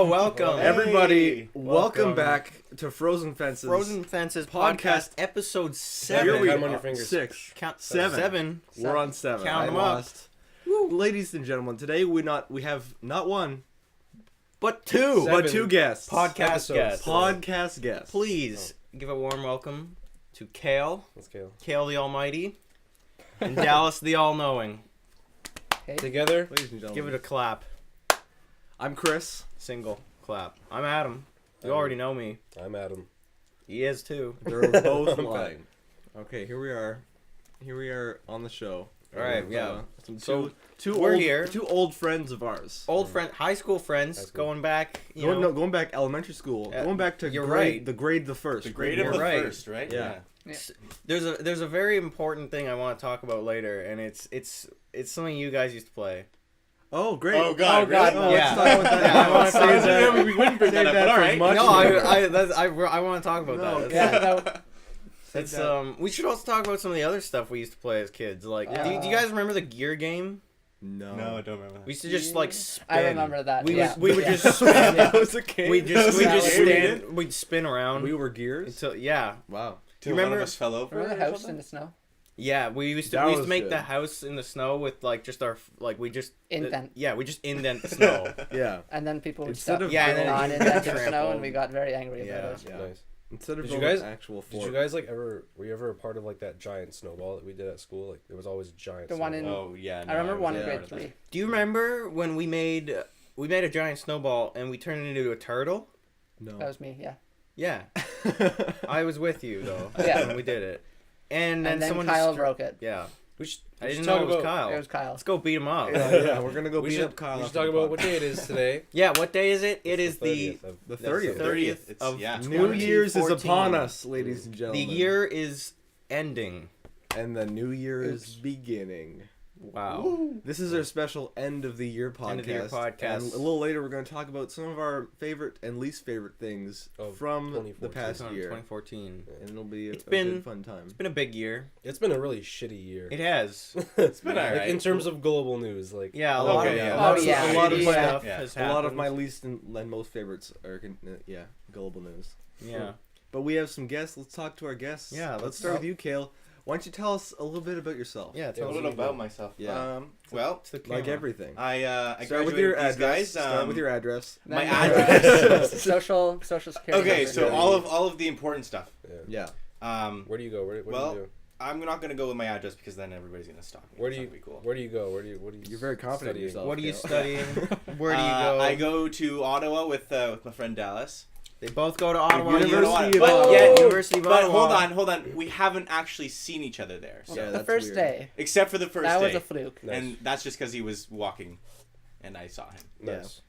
Oh, welcome. Everybody, Welcome. welcome back to Frozen Fences. Frozen Fences podcast, episode 7. Here we Count go. on your fingers. 6. Count Seven. 7. We're on 7. Count I 'em up. lost. Ladies and gentlemen, today we have not one, But 2 Seven. but 2 guests. podcast episodes. guests. Podcast guests. Please give a warm welcome to Kale, Let's go. Kale the Almighty, and Dallas the All-Knowing. Together. Ladies and gentlemen. Give it a clap. I'm Chris. Single clap. I'm Adam. You already know me. I'm Adam. He is too. They're both I'm lying. Okay, here we are. Here we are on the show. All right, With, yeah. So two we're old, here. 2 old friends of ours. Old friend, high school friends, High school. going back, you know. Going back elementary school. Yeah, going back to you're grade right. the first. The grade of You're the right. first, right? Yeah. There's a very important thing I want to talk about later, and it's something you guys used to play. Oh, great. Oh, God, God. really? Oh, Yeah. let's talk about that. Yeah, I now. wanna Save talk- that. Yeah, we wouldn't bring Save that up, that but for alright. much No, later. I want to talk about that. okay. It's we should also talk about some of the other stuff we used to play as kids. Like, do you guys remember the gear game? No. No, I don't remember that. We used to just like spin. I remember that. We yeah. would Yeah. just spin. That was a game. We just That was stand. We'd spin around. We were gears. until yeah. Wow. Till remember- one of us fell over. Remember the or house something? in the snow? Yeah, we used to That was make good. the house in the snow with like just our we just Indent. yeah, we just indent the snow. Yeah. And then people would Instead stop of Yeah, and building- then on it in the trampled. snow, and we got very angry Yeah. about it. Yeah. Nice. Instead of Did you building guys- actual Did fort. you guys were you ever a part of like that giant snowball that we did at school? Like there was always a giant. The one snowball. Oh yeah. I remember one in yeah. grade 3. Do you remember when we made a giant snowball and we turned it into a turtle? No. That was me, yeah. Yeah, I was with you though Yeah. when we did it, and then And then someone Kyle just broke it. yeah. We should. I we didn't should know talk it was about. Kyle. It was Kyle. Let's go beat him up. yeah, we're gonna go We beat should. up Kyle. We should after talk the about pod. what day it is today. Yeah, what day is it? It is the 30th of- The That's 30th. 30th It's- of yeah. New Year's is 2014. upon us, ladies and The gentlemen. year is ending. And the new year is beginning. Wow. This is our special end of the year podcast. End of the year podcast. And a little later, we're going to talk about some of our favorite and least favorite things Of from the 2014. past year. 2014. And it'll be a It's been- good fun time. It's been a big year. It's been a really shitty year. It has. It's been Like, alright. in terms of global news, like Yeah, a Okay, lot of yeah. a lot Oh, of- yeah. a lot of Yeah. stuff Yeah. has A lot of happened. my least and most favorites are, global news. Yeah. But we have some guests. Let's talk to our guests. Yeah, let's let's start talk. with you, Kale. Why don't you tell us a little bit about yourself? Yeah, a tell us little a about myself. Yeah. Well, to the Like camera. everything. I Start graduated with your with these address. guys. Start with your address. Then My your, address. social security. Okay, number. so Yeah. all of the important stuff. Yeah. where do you go? What Well, do you do? I'm not gonna go with my address because then everybody's gonna stalk me. Where It's do not you gonna be cool. Where do you go? What do you? You're very confident in studying? yourself. What are you Kale. studying? Where do you go? I go to Ottawa with my friend Dallas. They both go to Ottawa University of But Ottawa. yet- University of But Ottawa. hold on. We haven't actually seen each other there. So. Yeah, the that's first weird. day. Except for the first That day. was a fluke. Nice. And that's just because he was walking, and I saw him. Nice.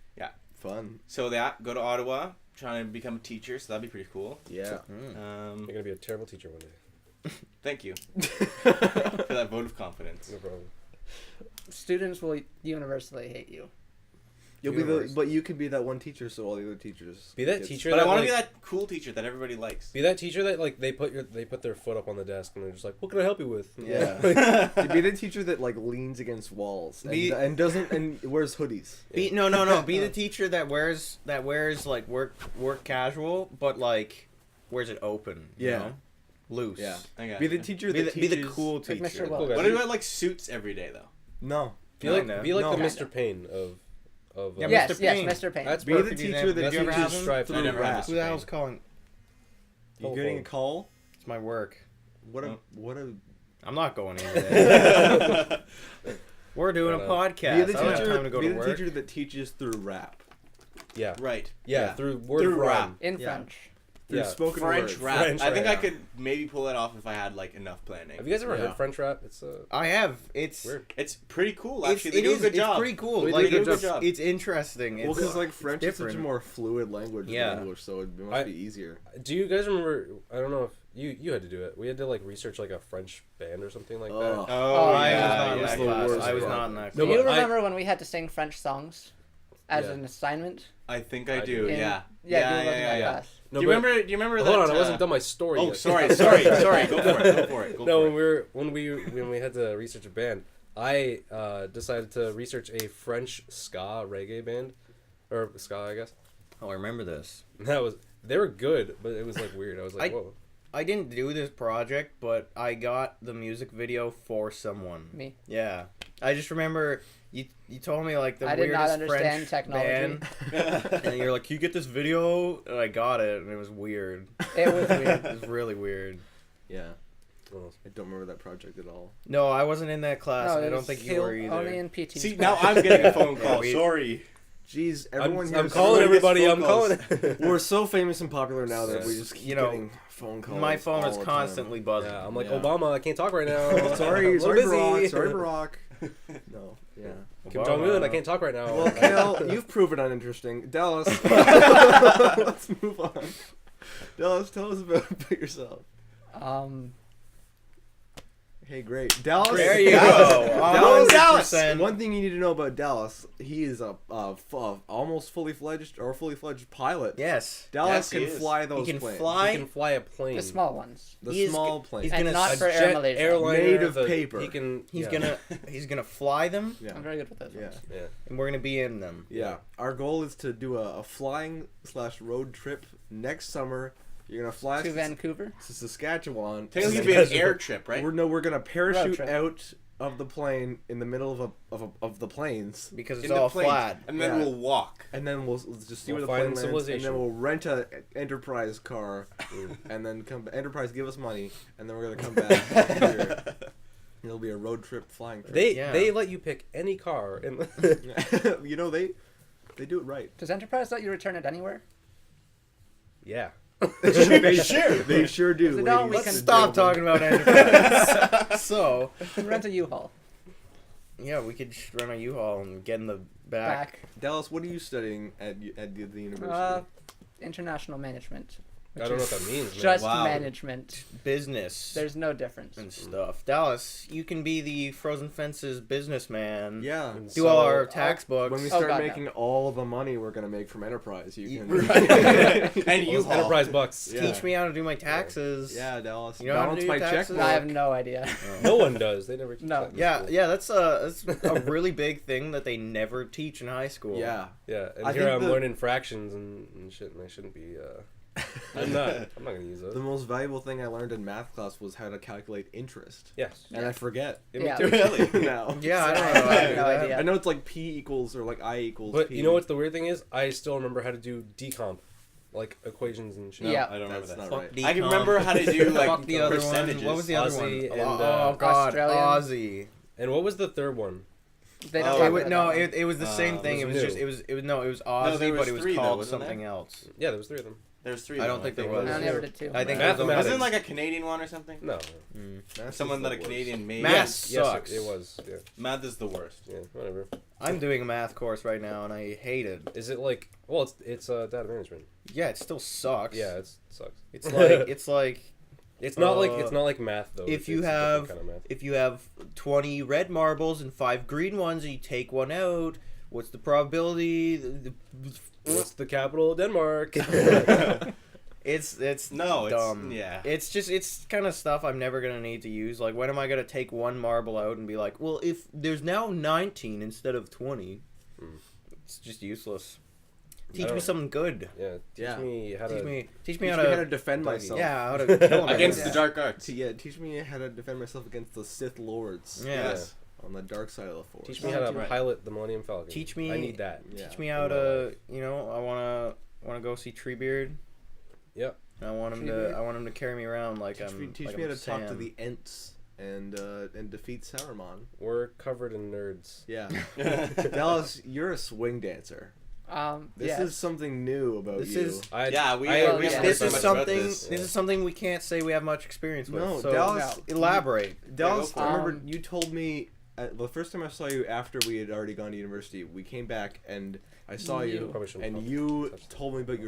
Fun. So that go to Ottawa, trying to become a teacher. So that'd be pretty cool. Yeah. You're gonna be a terrible teacher one day. Thank you for that vote of confidence. No problem. Students will universally hate you. You'll be the, Universe. but you can be that one teacher, so all the other teachers. Be that gets- teacher But I that, want to like- be that cool teacher that everybody likes. Be that teacher that like they put their foot up on the desk and they're just like, what can I help you with? Yeah. You be the teacher that like leans against walls and, Be- and doesn't and wears hoodies. Be no. Be the teacher that wears like work casual, but like wears it open. You Yeah. know? Loose. Yeah. Okay. Be the teacher Be that the teaches. cool Like teacher. Mr. Cool Wells. guy. What about like suits every day though? No. Be like Kinda. be like No. the Mr. Payne of Yeah, Yes, Mr. yes, Payne. Mr. Payne. That's Be the perfect teacher example. that Did you ever teaches have him? stripe I through never had rap. Who the hell's calling? You getting a call? It's my work. What a Oh. what a. I'm not going in today. We're doing a Be podcast. Be the I don't have teacher. time to go Be to the work. teacher that teaches through rap. Yeah. Right. Yeah, through word Through rhyme. In Yeah. French. Through Yeah. spoken French words. rap. French I think rap. I could maybe pull that off if I had like enough planning. Have you guys ever Yeah. heard French rap? It's I have. It's weird. It's pretty cool It's, actually. They it do is, a good job. It's pretty cool. They Like do a it's, good job. it's interesting. Well, It's, because like French is such a different. more fluid language Yeah. than English, so it must I- be easier. Do you guys remember? I don't know if you had to do it. We had to like research like a French band or something like Ugh. that. Oh, I yeah, was not in yeah, that the class. worst I was one. not in that No, Do class. you but I- remember when we had to sing French songs as Yeah. an assignment? I think I I do. In- Yeah. Yeah, you wasn't in that yeah. class. No, do you but- remember? Do you remember that? Hold on, I wasn't done my story. Oh, yet. sorry. Go for it. Go for it. No, when we had to research a band, I decided to research a French ska reggae band, or ska, I guess. Oh, I remember this. They were good, but it was like weird. I was like, whoa. I didn't do this project, but I got the music video for someone. Me. Yeah. I just remember you told me like the I did weirdest not understand French technology. band, and you're like, "Can you get this video?" And I got it, and it was weird. It was weird. It was really weird. Yeah. Oh. I don't remember that project at all. No, I wasn't in that class, No, and it I don't was think you were either. only in PT. See, now I'm getting a phone call. we- Sorry. Jeez, everyone here. I'm calling everybody everybody. gets I'm phone calling. We're so famous and popular now that Yeah. we just keep You know, getting phone calls. My phone all is the constantly buzzing. Yeah, I'm like, Yeah. Obama, I can't talk right now. Sorry, I'm sorry, busy. Barack. Sorry, Barack. No, yeah. Kim Jong Un, I can't talk right now. Well, Kale, you've proven uninteresting. Dallas, let's move on. Dallas, tell us about yourself. Hey, great. Dallas. There you go. Dallas. 100%. One thing you need to know about Dallas, he is a almost fully fledged pilot. Yes. Dallas Yes, he can is. fly those He can planes. fly. He can fly a plane. The small ones. The He is small g- plane. he's And gonna not s- for jet Air Malaysia. airliner, Made of the- paper. He can. He's yeah. gonna fly them, Yeah. I'm very good with those Yeah. ones. Yeah. and we're gonna be in them. Yeah. Our goal is to do a flying / road trip next summer. You're gonna fly To Vancouver. to Saskatchewan. Technically, it'd be an air trip, right? We're gonna parachute trip. out of the plane in the middle of the plains, Because it's In the all planes. flat. And then Yeah. we'll walk. and then we'll just see We'll where the find plane lands, and civilization. then we'll rent a Enterprise car, and then come. Enterprise give us money, and then we're gonna come back. Here. It'll be a road trip flying trip. They let you pick any car, and You know they do it right. Does Enterprise let you return it anywhere? yeah. They sure do. So now ladies we Let's can- and stop talking gentlemen. about Enterprise. So, Rent a U-Haul. yeah, we could just run a U-Haul and get in the back. Dallas, what are you studying at the university? International management. I don't know what that means. Man. Just Wow. management. Business There's no difference. and stuff. Dallas, you can be the Frozen Fences businessman. Yeah. Do all our tax books. When we Oh, start God, no. making all the money we're gonna make from Enterprise, you can. And you Those Enterprise bucks. Yeah. Teach me how to do my taxes. Yeah, Dallas. You know how to Balance do my your taxes? checkbook. I have no idea. No one does. They never. Teach No. that in Yeah, school. yeah, that's a really big thing that they never teach in high school. Yeah. Yeah, and I here think I'm the- learning fractions and shit, and I shouldn't be. I'm not gonna use The those. most valuable thing I learned in math class was how to calculate interest, Yes. and I forget Yeah. Really? now. Yeah, I don't know. I how to have do no that. idea. I know it's like P equals or like I equals But P. you know what the weird thing is? I still remember how to do decomp, like equations and shit. Yeah. I don't remember That's that. not Fuck right. I can remember how to do Fuck like the other one. percentages. What was the other Aussie one? and, Oh God, Australian. Aussie. And what was the third one? They don't Oh, talk It was, about no, that one. it was the same thing. was It was new. just it was Aussie, there was but it was three, though, called wasn't something there? else. Yeah, there was 3 of them. There's 3. I of don't them, think there was. I never did too. I think Mathematics. Wasn't it like a Canadian one or something? No. Math Someone is that the a worst. Canadian made. Math Yes, sucks. it was. Yeah. Math is the worst. Yeah. Whatever. I'm doing a math course right now, and I hate it. Is it like? Well, it's data management. Yeah, it still sucks. Yeah, it sucks. It's like It's not like Uh, it's not like math though. if It's you a different have kind of math. if you have 20 red marbles and 5 green ones, and you take one out, what's the probability? What's the capital of Denmark? It's No, it's dumb. yeah. It's kind of stuff I'm never gonna need to use. Like, when am I gonna take one marble out and be like, well, if there's now 19 instead of 20, it's just useless. Teach don't me know. something good. Yeah. Teach Yeah. me how to. Teach me Teach how me how to to defend myself. yeah, how to kill him Against Yeah. the dark arts. Yeah, teach me how to defend myself against the Sith Lords. Yeah. Yes. On the dark side of the Force. Teach me how to Right. pilot the Millennium Falcon. Teach me- I need that. Yeah. Teach me how to, I wanna go see Treebeard. Yep. And I want him Treebeard? to carry me around like Teach I'm. me, teach like me I'm how to talk to Sam. the Ents and defeat Saruman. We're covered in nerds. Yeah. Dallas, you're a swing dancer. This yes. is something new about This you. is- Yeah, we I haven't yeah. heard This so is much about something. this. This is something we can't say we have much experience with. No, so Dallas. elaborate. Dallas, go I for it. remember you told me the first time I saw you after we had already gone to university. We came back and I saw you, Probably shouldn't and talk- you touch that. told me about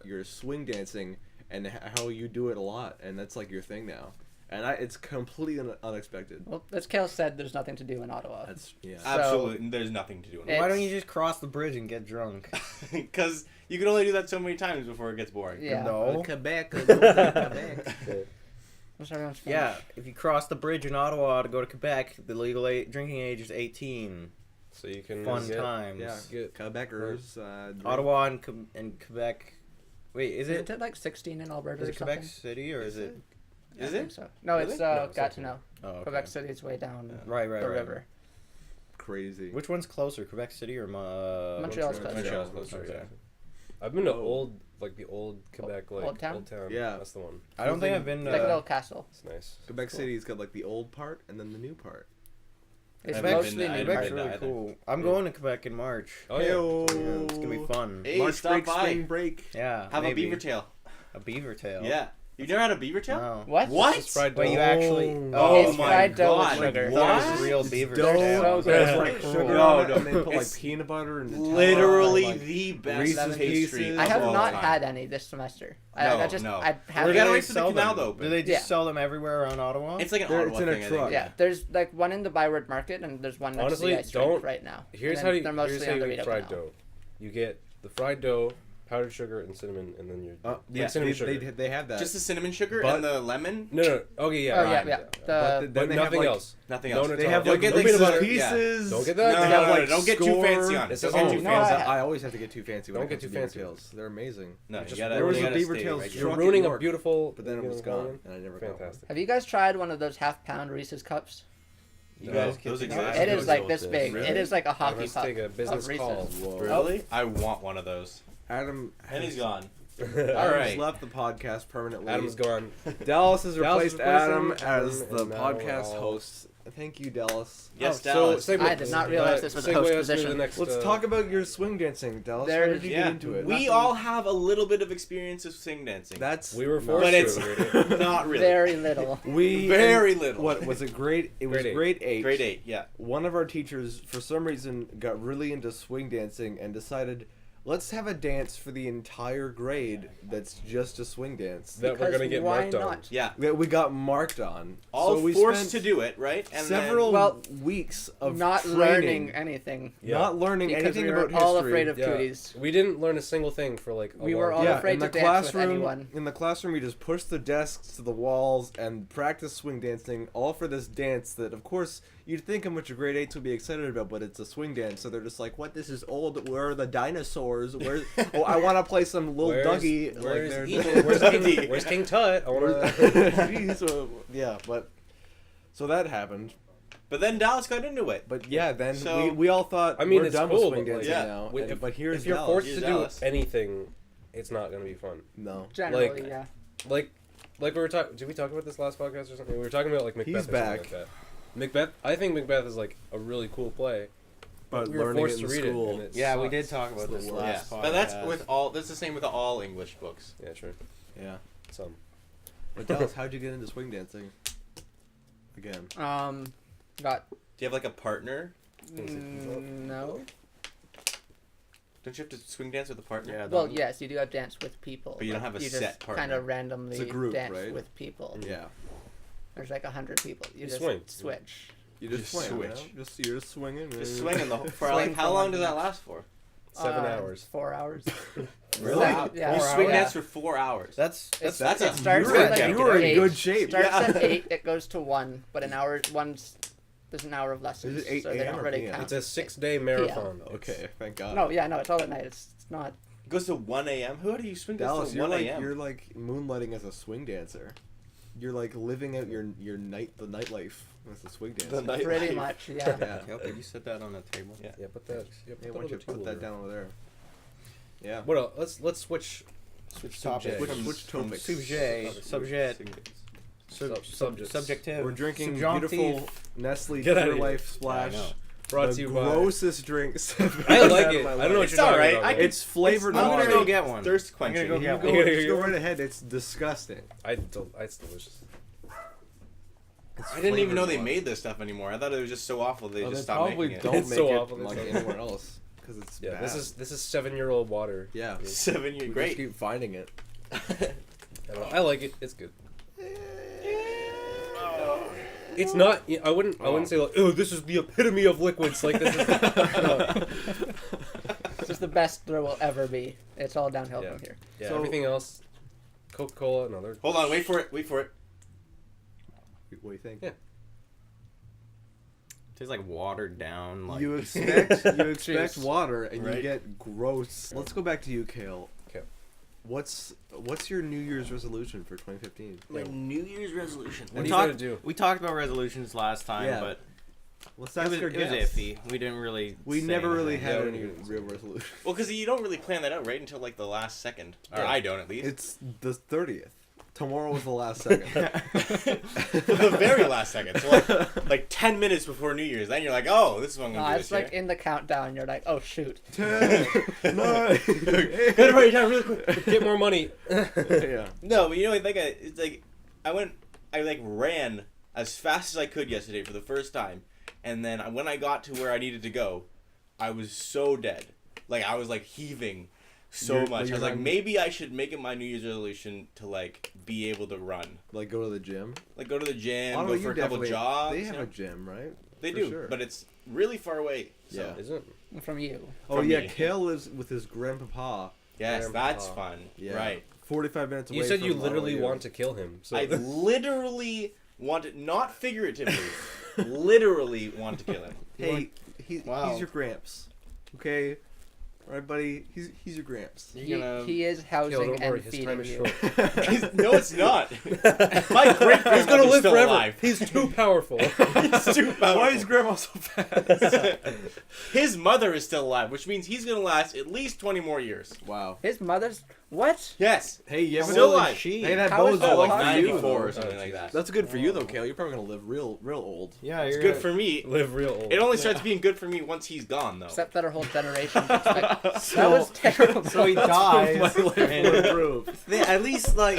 your swing dancing and how you do it a lot, and that's like your thing now. And it's completely unexpected. Well, as Kale said, there's nothing to do in Ottawa. That's yeah. Absolutely, there's nothing to do in It- Why don't you just cross the bridge and get drunk? Because you can only do that so many times before it gets boring. Yeah. No. Quebec. What's everyone's Yeah, French? if you cross the bridge in Ottawa to go to Quebec, the legal drinking age is 18. So you can fun get, times. Yeah, get Quebecers. Drink. Ottawa and Quebec. Wait, is Isn't it? it like 16 in Alberta Is or it something? Quebec City or is it? Is I it? think so. No, Really? it's No, it's Gatineau. Oh, okay. Quebec City is way down Right, the right. river. Crazy. Which one's closer, Quebec City or Montreal's closer. Montreal's closer, Okay. yeah. I've been to Oh. the old Quebec, like Old Town? Yeah. That's the one. I don't think I've been. Like a little castle. It's nice. Quebec Cool. City's got like the old part and then the new part. It's haven't been mostly there. I New haven't Quebec's been York. to really either. cool. I'm going to Quebec in March. Oh yeah. Heyo. It's gonna be fun. Hey, March stop break, by. spring break. Yeah. Have maybe. a beaver tail. A beaver tail. Yeah. You never had a beaver tail? No. What? What? It's fried Wait, dough. you actually? Oh It's my fried dough with God. sugar. I thought it was What? real It's beaver dough. tail. So There's good. like sugar No, on it, no. and they put like It's peanut butter and Literally like, the best Reese's pastry. Pieces. I have of all not time. had any this semester. No, I just no. I We're haven't. gonna they wait for the sell canal them? to open. Do they just Yeah. sell them everywhere around Ottawa? It's like an There- Ottawa it's in a thing, I truck. think. Yeah, there's like one in the Byward Market and there's one next Honestly, to the ice rink don't- right now. Here's And how then you they're here's mostly how on you the eat Rideau fried Canal. dough. You get the fried dough, powdered sugar, and cinnamon, and then you're Yeah, cinnamon sugar. they have that. Just the cinnamon sugar But- and the lemon. No. Okay, yeah. Oh yeah, right, yeah. but The then But they have, nothing like- else. Nothing No else. Nutella. They have Don't like get the Reese's butter, Pieces. Don't get No, that. no, They no, have, like, don't get too Score. fancy on it. It's Don't a- get oh, too no, fancy. I always have to get too fancy when Don't it get comes too to beaver fancy. tails. They're amazing. No, Just- you gotta. there was you a gotta beaver stay tails right truck You're in ruining a York, beautiful. but then it was gone, and I never got one. Fantastic. Have you guys tried one of those half-pound Reese's cups? You No, guys those get exist. It Those is like don't this exist. big. Really? It is like a I hockey must puck take a business of Reese's. call. Whoa. Really? I want one of those. Adam. And he's gone. Adam's right. left the podcast permanently. Adam's gone. Dallas has Dallas replaced is Adam replacing as Adam, the and now podcast we're all- host. Thank you, Dallas. Yes, So, Dallas. segue- I did not realize this was a segue host us to position. the next, Let's talk about your swing dancing, Dallas. There- How did you yeah, get into it? we Nothing- all have a little bit of experience of swing dancing. That's We were not forced but to. it's not really. Very little. We Very little. What was it? Grade? It was Grade eight. grade 8. Grade 8, yeah. One of our teachers, for some reason, got really into swing dancing and decided, let's have a dance for the entire grade that's just a swing dance. That we're Because gonna get why marked on. not? Yeah. That we got marked on. All so we forced to spent do it, right? And several Well, weeks of Not training, learning anything. Yeah. not learning Because anything we were about all history. afraid of Yeah. cooties. We didn't learn a single thing for like. We were all time. afraid in the to dance with classroom, anyone. in the classroom, we just pushed the desks to the walls and practiced swing dancing, all for this dance that, of course, you'd think a bunch of grade 8s would be excited about, but it's a swing dance, so they're just like, "What? This is old. Where are the dinosaurs? Where? Oh, I want to play some little Dougie." Where's, they're- where's King Tut? I wanna. Jeez, yeah, but so that happened. But then Dallas got into it. But yeah, then So- we all thought I mean, we're it's done cool, with swing but, like, dancing yeah, now. we- but here's If you're Dallas. forced Here's to Dallas. do anything, it's not gonna be fun. No. Generally, Like- yeah. Like we were talking. Did we talk about this last podcast or something? We were talking about like Macbeth. He's or something back. Like that. Macbeth. I think Macbeth is like a really cool play. But we were learning forced it to in read school. it. And it Yeah, we sucks. did talk about It's this the Yeah. last podcast. But that's the same with all English books. Yeah, true. Yeah. Some. But Dallas, how'd you get into swing dancing? Again. Got Do you have like a partner? no. Don't you have to swing dance with a partner? Yeah, Well, yes, you do have dance with people. But you don't have a you set just partner. kind of randomly It's a group, dance right? with people. Yeah. There's like 100 people. You You just swing. switch. You just Just swing. switch. You know? You're just swinging. Just swinging the whole, for Swing like how from long one does to that the last for? 7 hours. 4 hours. Really? Yeah. You 4 swing hours. dance for 4 hours. That's That's a it starts you at were, like you were in 8. good shape. Starts Yeah. at 8. It goes to 1, but an hour. There's an hour of lessons, Is it 8 so they a.m. don't or really p.m.? count. It's a 6-day marathon. Okay, thank God. No, yeah, no, it's all at night. It's not. It goes to 1 a.m. Who do you swing dance Dallas, to you're 1 like a.m.? you're like moonlighting as a swing dancer. You're like living out your nightlife as a swing dancer. The Pretty nightlife. much, yeah. Yeah. Okay, you set that on the table. Yeah. Yeah, put that. Yeah, Hey, put why don't you that put over that there. down over there? Yeah. What else? Let's switch. Switch topics. topics. Switch topics. Subject. Subjects. Subjective. We're drinking Subjunctive. beautiful Nestle Get outta Pure here. Life Splash. Yeah, I know. Brought the to you by. grossest drinks. I've I ever like had in it. my I don't life. know what It's you're talking alright. about. I though. It's flavored. I'm gonna water. go get one. Thirst I'm gonna quenching. go get You one. go, You're just gonna go go- right ahead. It's disgusting. It's delicious. It's I didn't even know they flavored made this stuff anymore. I thought it was just so awful they water. just They stopped probably making it. don't It's make so it awful, like it's anywhere else because it's Yeah, bad. this is 7-year-old water. yeah. 7 years. We Great. just keep finding it. I don't know. I like it. It's good. It's not. I wouldn't say like, oh, this is the epitome of liquids. Like this is. No. It's just the best there will ever be. It's all downhill Yeah. from here. Yeah. So- Everything else, Coca-Cola, another. Hold on, wait for it. What do you think? Yeah. tastes like watered down. Like You expect water and you Right. get gross. Let's go back to you, Kale. Okay. What's your New Year's resolution for 2015? My New Year's resolution. What are you gonna do? We talked about resolutions last time, Yeah. but Let's it ask was, our it was guests. iffy. We didn't really. We say never really anything. had Yeah, any we didn't. real resolution. Well, because you don't really plan that out right until like the last second, or Yeah. I don't at least. It's the 30th. Tomorrow was the last second. The very last second. So like 10 minutes before New Year's. Then you're like, oh, this is what I'm No, gonna do it's this like in the countdown. You're like, oh shoot. 10, 9, year. Gotta write it down really quick. Get more money. yeah. No, but you know, I think it's like I like ran as fast as I could yesterday for the first time, and then when I got to where I needed to go, I was so dead. Like I was like heaving so You're- much. I you're was like, running- maybe I should make it my New Year's resolution to like be able to run, Like go to the gym. like go to the gym, Otto, go you for a couple definitely- jogs. They you have know? a gym, right? They for do, sure. but it's really far away. So. Yeah. Is it? From you. Oh From yeah, me. Kale lives with his grandpapa. Yes, Grandpa. that's fun. Yeah. Right. 45 minutes away. You said you from literally Ottawa. want to kill him. So I literally wanted, not figuratively, literally want to kill him. Hey, Wow. he's your gramps. Okay? Alright, buddy? He's your gramps. You're gonna- He is housing Kill, don't worry, and his feeding time is you. short. No, it's not. My great He's gonna live still forever. alive. He's too powerful. He's too powerful. Why is grandma so fast? His mother is still alive, which means he's gonna last at least 20 more years. Wow. His mother's what? Yes. Hey, you ever Still know alive. Hey, that How is bodes that Oh, like well for possible? you. 94 though. or something like that. That's good for you though, Kale. You're probably gonna live real old. Yeah, It's you're good gonna- for me. Live real old. It only starts being good for me once he's gone, though. Except that our whole generation. That was So- terrible. So he dies. My life and- will improve. At least like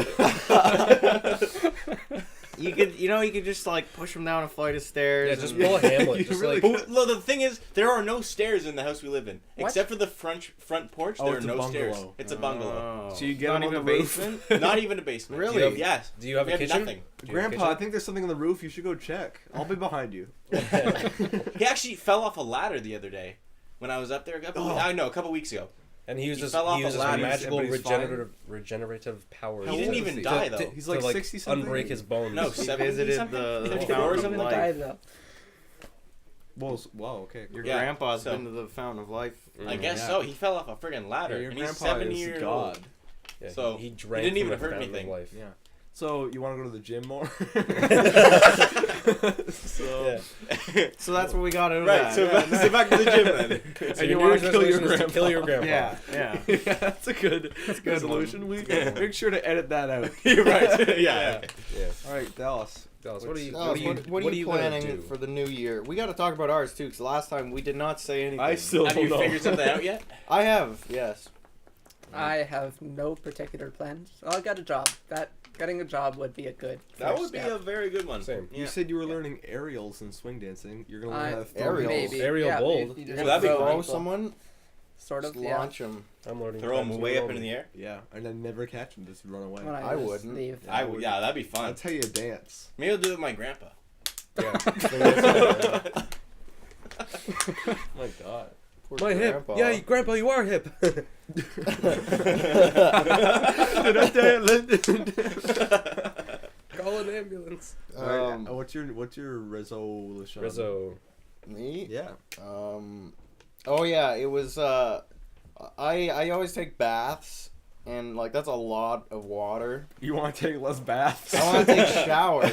you could just like push him down a flight of stairs. Yeah, just and- pull a Hamlet. You Just really like But no, the thing is, there are no stairs in the house we live in, What? except for the front porch. Oh, There are it's a no bungalow. stairs. It's a bungalow. Oh. So you get Not him on even the a roof? basement. Not even a basement. Really? Do you have, yes. Do you have We a have kitchen? nothing. Do you have a Grandpa, I kitchen? think there's something on the roof. You should go check. I'll be behind you. He actually fell off a ladder the other day when I was up there. I know, a couple weeks ago. And he He uses fell off a uses ladder. magical But he's fine. regenerative powers. How He didn't old even is he? die, to, though. He's to, like like 60 something? unbreak his bones. No, He 70 visited something? the 54 fountain or of something? life. Died, though. Wow, okay. Your Yeah, grandpa's so- been to the fountain of life. I guess Yeah. so. He fell off a friggin' ladder, Your and he's grandpa 70 is years God. old. Yeah, So, he he drank didn't from even the hurt fountain of anything. life. Yeah. So you want to go to the gym more? Yeah. So that's what we got out of Right, that. so, so back to the gym then. So And your you wanna New Year's kill your resolution is to grandpa. kill your grandpa. yeah. yeah, that's a good resolution. We make sure to edit that out. You're right. Yeah. Yeah. All right, Dallas. Dallas, what are you? Dallas, what are you gonna planning do? for the new year? We got to talk about ours too, because last time we did not say anything. I still Have don't you know. figured something out yet? I have, yes. I have no particular plans. I got a job. Getting a job would be a good. That first would be step. a very good one. Same. You said you were learning aerials and swing dancing. You're gonna learn how to throw Aerials. Maybe. Aerial yeah, bold. you just You're Well, gonna that'd be throw cool. someone, Sort of. just Yeah. launch them. I'm learning. Throw them times way New up into the air. Yeah, and then never catch them. Just run away. When I just wouldn't. Leave. I would. Yeah, that'd be fun. I'll tell you a dance. Maybe I'll do it with my grandpa. Yeah. My God. Poor My hip. grandpa. Yeah, Grandpa, you are hip. Call an ambulance. What's your resolution? Rizzo. Me? Yeah. Oh yeah, it was. I always take baths, and like that's a lot of water. You want to take less baths? I want to take showers.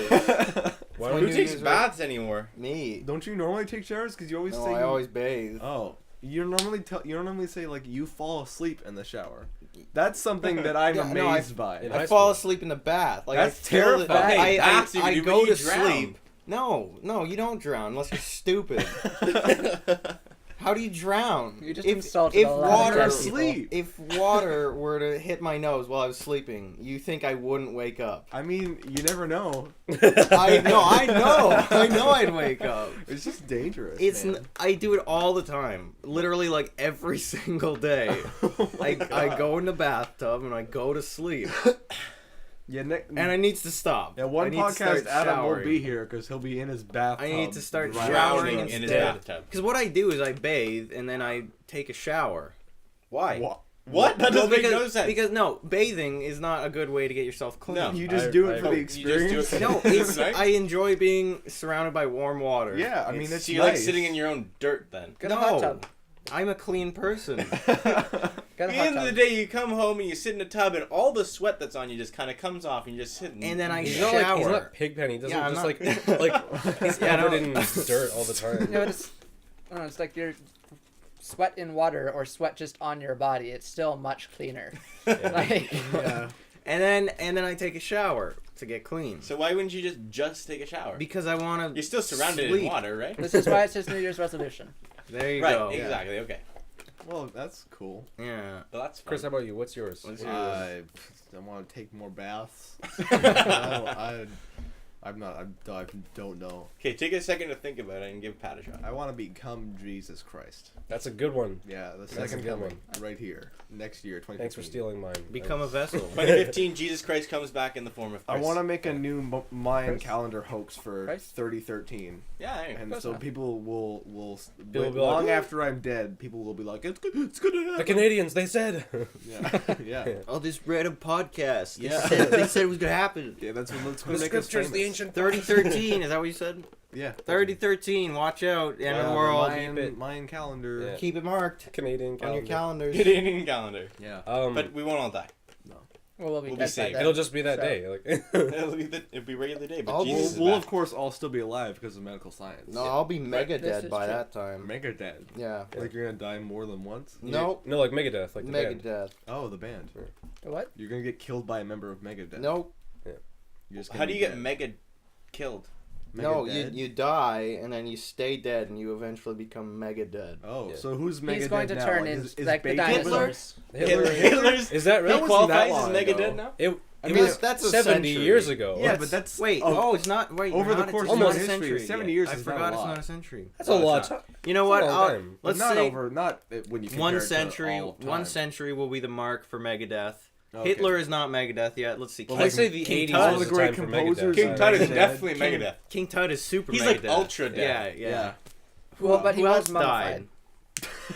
Why When Who don't you takes use baths anymore? Me. Don't you normally take showers? Because you always No, say. I always bathe. Oh, you don't normally say like you fall asleep in the shower. That's something that I'm Yeah, no, amazed by. In I high fall school. asleep in the bath. Like That's I feel that- terrifying. Okay, baths you I can do, go but you to drown. sleep. No, you don't drown unless you're stupid. How do you drown? You just if insulted if a lot of water drunk Sleep. if water were to hit my nose while I was sleeping, you think I wouldn't wake up? I mean, you never know. I know I'd wake up. It's just dangerous. It's man. I do it all the time, literally like every single day. Oh my I God. go in the bathtub and I go to sleep, Yeah, and it needs to stop. yeah. One I need to start podcast, Adam won't showering. be here because he'll be in his bathtub. I need to start right showering after in his instead. bathtub. Because what I do is I bathe and then I take a shower. Why? What? What? That doesn't make because, no sense. Because no, bathing is not a good way to get yourself clean. No. You just I- do I it for agree. the You just do experience. it- No, it's, Right? I enjoy being surrounded by warm water. Yeah, I mean it's so you nice. like sitting in your own dirt then. Get a hot tub. I'm a clean person. Get At a the hot end of the tub. day, you come home and you sit in a tub, and all the sweat that's on you just kind of comes off, and you just sit. And then I He's shower. not like he's not Pigpen. He doesn't Yeah, I'm just not- like he's Yeah, covered no. in dirt all the time. You know, it's, I don't know, it's like your sweat in water or sweat just on your body. It's still much cleaner. Like, Yeah. and then I take a shower to get clean. So why wouldn't you just take a shower? Because I want to. You're still surrounded in water, right? this is why it's his New Year's resolution. There you Right. go. Exactly. Okay. Well, that's cool. Yeah. Well, that's fun. Chris, how about you? What's yours? What's yours? I want to take more baths. I don't know. Okay, take a second to think about it and give Pat a shot. I want to become Jesus Christ. That's a good one. Yeah, the a second good coming, right here, next year, 2015. Thanks for stealing mine. Become a vessel. 2015, Jesus Christ comes back in the form of I Christ. want to make a new Mayan calendar hoax for Christ? 3013, Yeah, there you go. and course so not. people will People wait, will be like, long "Oh." after I'm dead. People will be like, it's gonna happen. The Canadians, they said. Yeah, yeah, Oh, this random podcast. Yeah. They said it was gonna happen. yeah. That's the what's gonna make us scriptures, famous. the ancient 3013. Is that what you said? Yeah, 3013. Watch out. End of the the world. Mayan calendar. Yeah. Keep it marked Canadian on your calendar. calendars. Get it in calendar. Yeah. But we won't all die. Well, we'll be We'll be dead by safe. then. It'll just be that So- day. Like, It'll be regular day, but I'll- Jesus is We'll back. of course all still be alive because of medical science. No, I'll be mega This dead is by true. that time. Mega dead. Yeah. Like you're gonna die more than once. Nope. no, like Megadeth, like the Mega band. death. Oh, the band. The what? You're gonna get killed by a member of Megadeth. Nope. You're just How gonna do you be get dead. mega killed? No, Megadeth? you die and then you stay dead and you eventually become mega dead. Oh, Yeah. so who's Megadeth He's going to now? turn Like, into like the Beethoven- dinosaurs. Hitler's. Is that That really? wasn't qualifies that as long mega ago. dead now? I It mean, was that's a 70 century. years ago. Yeah, but that's Wait. oh, It's not. Wait. over you're the not- course it's of not almost a history, century. 70 yet. years I is not forgot a it's lot. not a century. That's No, a it's lot. not. of time. You know That's what? a long I'll- time. let's not say over, not when you compare one it to century. all of One time. century will be the mark for Megadeth. Okay. Hitler is not Megadeth yet. Let's see. Well, King, let's say the King 80s Tut. All was the the great time for composers Megadeth. King Tut is Dead. definitely King- Megadeth. King Tut is super. He's Megadeth. like ultra dead. Yeah. Well, but he Who was else mummified.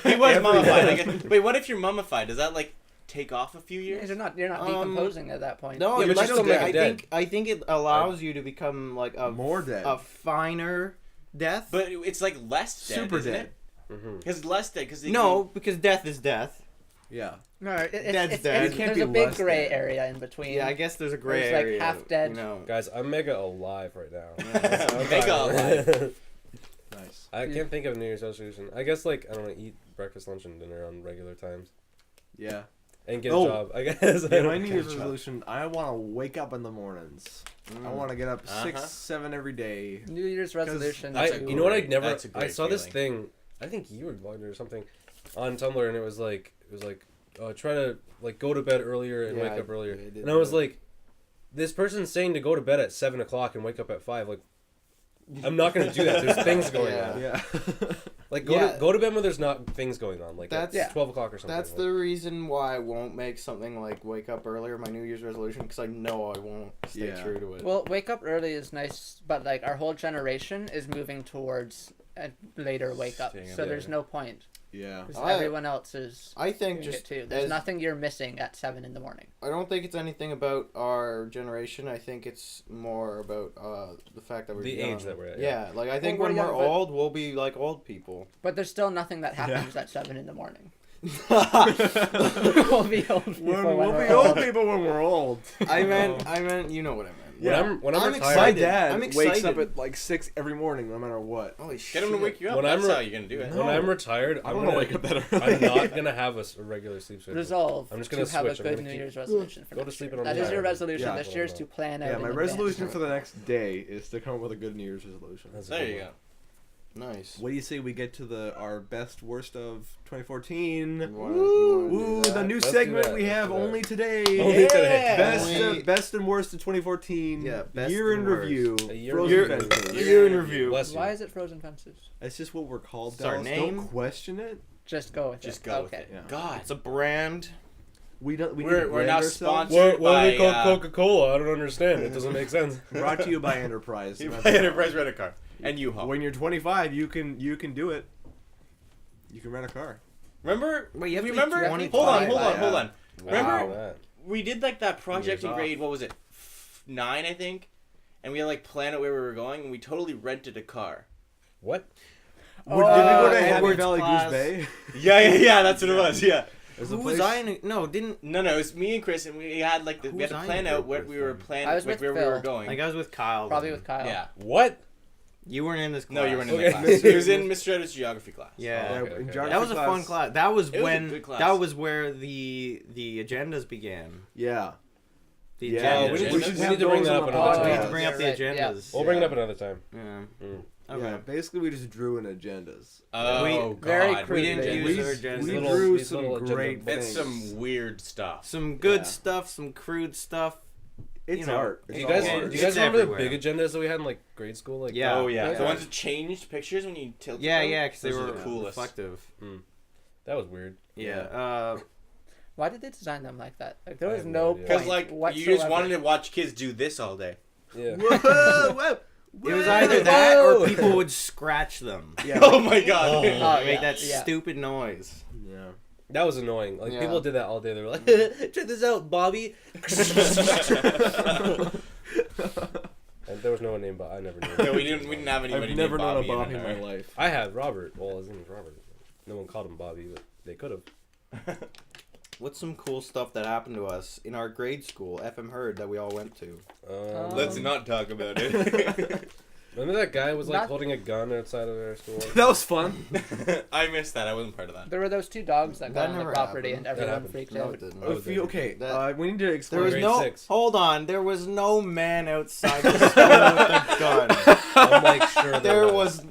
He was Every mummified. day. I guess. Wait, what if you're mummified? Does that like take off a few Yeah, years? you're not Um, decomposing at that point. No, Yeah, you're but still you're still dead. dead. I think it allows you to become like a More dead. a finer death. But it's like less dead, Super isn't dead. Mhm. Because less dead. Because no, because death is death. Yeah. No, Dead's dead. it's It can't there's be a big less gray dead. area in between. Yeah, I guess there's a gray There's, like, area. half dead. You know. Guys, I'm mega alive right now. Mega alive. Nice. I can't think of a New Year's resolution. I guess like I don't know, eat breakfast, lunch, and dinner on regular times, Yeah. and get Oh. a job. I guess. Yeah, my New Get a Year's job. resolution, I want to wake up in the mornings. I want to get up Uh-huh. 6, 7 every day. New Year's resolution. I, to- you know what? I great- never. that's a I great saw this feeling. thing. I think you were blogging or something on Tumblr, and it was like try to like go to bed earlier and Yeah, wake up earlier. I did And I was that. like, this person's saying to go to bed at 7 o'clock and wake up at 5. Like, I'm not gonna do that. There's things going Yeah. on. Yeah. Like Yeah. go to bed when there's not things going on. Like That's- at 12 o'clock or something. That's like, the reason why I won't make something like wake up earlier my New Year's resolution because I know I won't stay Yeah. true to it. Well, wake up early is nice, but like our whole generation is moving towards a later wake up, Staying up so there's later. no point. Yeah. 'Cause I- everyone else is I think doing just it too. There's as- nothing you're missing at 7 in the morning. I don't think it's anything about our generation. I think it's more about the fact that we're The young. age that we're at, Yeah, like I think Well, when we're we're young, but- old, we'll be like old people. But there's still nothing that happens at 7 in the morning. I We'll be old people when We'll we're be old old. people when we're old. meant, you know what I meant. when I'm I'm retired, My excited. dad I'm wakes excited. up at like 6 every morning, no matter what. Holy shit. Get him to wake you up. When That's I'm re- how you're gonna do it. No. when I'm retired, I I'm don't gonna want to wake up that early. I'm not gonna have a regular sleep schedule. Resolve I'm just to gonna have a switch. I'm good gonna New keep- Year's resolution for Go to next sleep year. on That is your Saturday. resolution Yeah. this year is to plan out. Yeah, in my advance. resolution for the next day is to come up with a good New Year's resolution. That's a There good you one. go. Nice. What do you say we get to our best worst of 2014? You wanna Ooh, do the that? new Let's do segment that, we let's have do that. only today. Only today. Only- Best and worst of 2014. Yeah, best year in and worst. review. A year Frozen in Fences. review. Year in review. Bless you. Why is it Frozen Fences? That's just what we're called. It's our Dallas. name. Don't question it. Just go with Just it. go with Okay. it. Yeah. God. It's a brand. We don't. We We're need to now brand ourselves. sponsored. Why are they by, called Coca-Cola? I don't understand. It doesn't make sense. Brought to you by Enterprise. You buy Enterprise rent a car. And you hop. When you're 25, you can do it. You can rent a car. Remember? Wait, you have to be remember? 25. Hold on. Remember? Wow. We did like that project Years in off. grade. What was it? 9, I think. And we had like planned out where we were going, and we totally rented a car. What? Did we go to Happy Edward's Valley class. Goose Bay? Yeah. That's what it was. Yeah. There's Who a was place- I in? No, didn't. No, it was me and Chris, and we had like we had Who to was I plan in the out group what with we were then? planning, I was like with where we were Phil. going. Like I was with Kyle. Probably then. with Kyle. Yeah. What? You weren't in this class. No, you weren't in Okay. the class. It was in Mr. Edwards' geography class. Yeah. Oh, Yeah, okay, in okay. geography That was a fun class. That was It was a when. good class. That was where the agendas began. Yeah. The Yeah, agendas. we should we have need to bring those that on up the another We podcast. need time. to bring up the Yeah, right, yeah. agendas. We'll bring it up another time. Yeah. Mm. Okay. Yeah, basically we just drew in agendas. Oh, very God. crude. We didn't We- use our agendas. We Little- drew these some little agenda great books. It's things. some weird stuff. Some good Yeah. stuff, some crude stuff. It's you know, art. Do It's you all guys, art. do you It's guys remember everywhere. the big agendas that we had in like grade school? Like Yeah. Oh yeah, Yeah. the ones that changed pictures when you tilted Yeah, them? yeah, because they Those are were the coolest. reflective. that was weird. Yeah. Why did they design them like that? Like there I was have no no idea. point Because like you just whatsoever. wanted to watch kids do this all day. Yeah. Whoa, whoa, It was either that Whoa. or people would scratch them. Yeah. Oh my god. Oh. Make yeah, that yeah. stupid noise. Yeah. That was annoying. Like Yeah. people did that all day. They were like, "Check this out, Bobby." And there was no one named, but I never knew. No, we didn't have anybody. I've never named known a Bobby Bobby in our- my life. I had Robert. Well, his name was Robert. No one called him Bobby, but they could have. What's some cool stuff that happened to us in our grade school, FM Heard, that we all went to? Let's not talk about it. Remember that guy was like Not- holding a gun outside of our school? That was fun. I missed that. I wasn't part of that. There were those 2 dogs that That got on the never property happened. and everyone happened. freaked No, out. it didn't. Oh, If you, okay, That- we need to There explain. was Grade no. 6. Hold on. There was no man outside the school with a gun. I'm like sure There was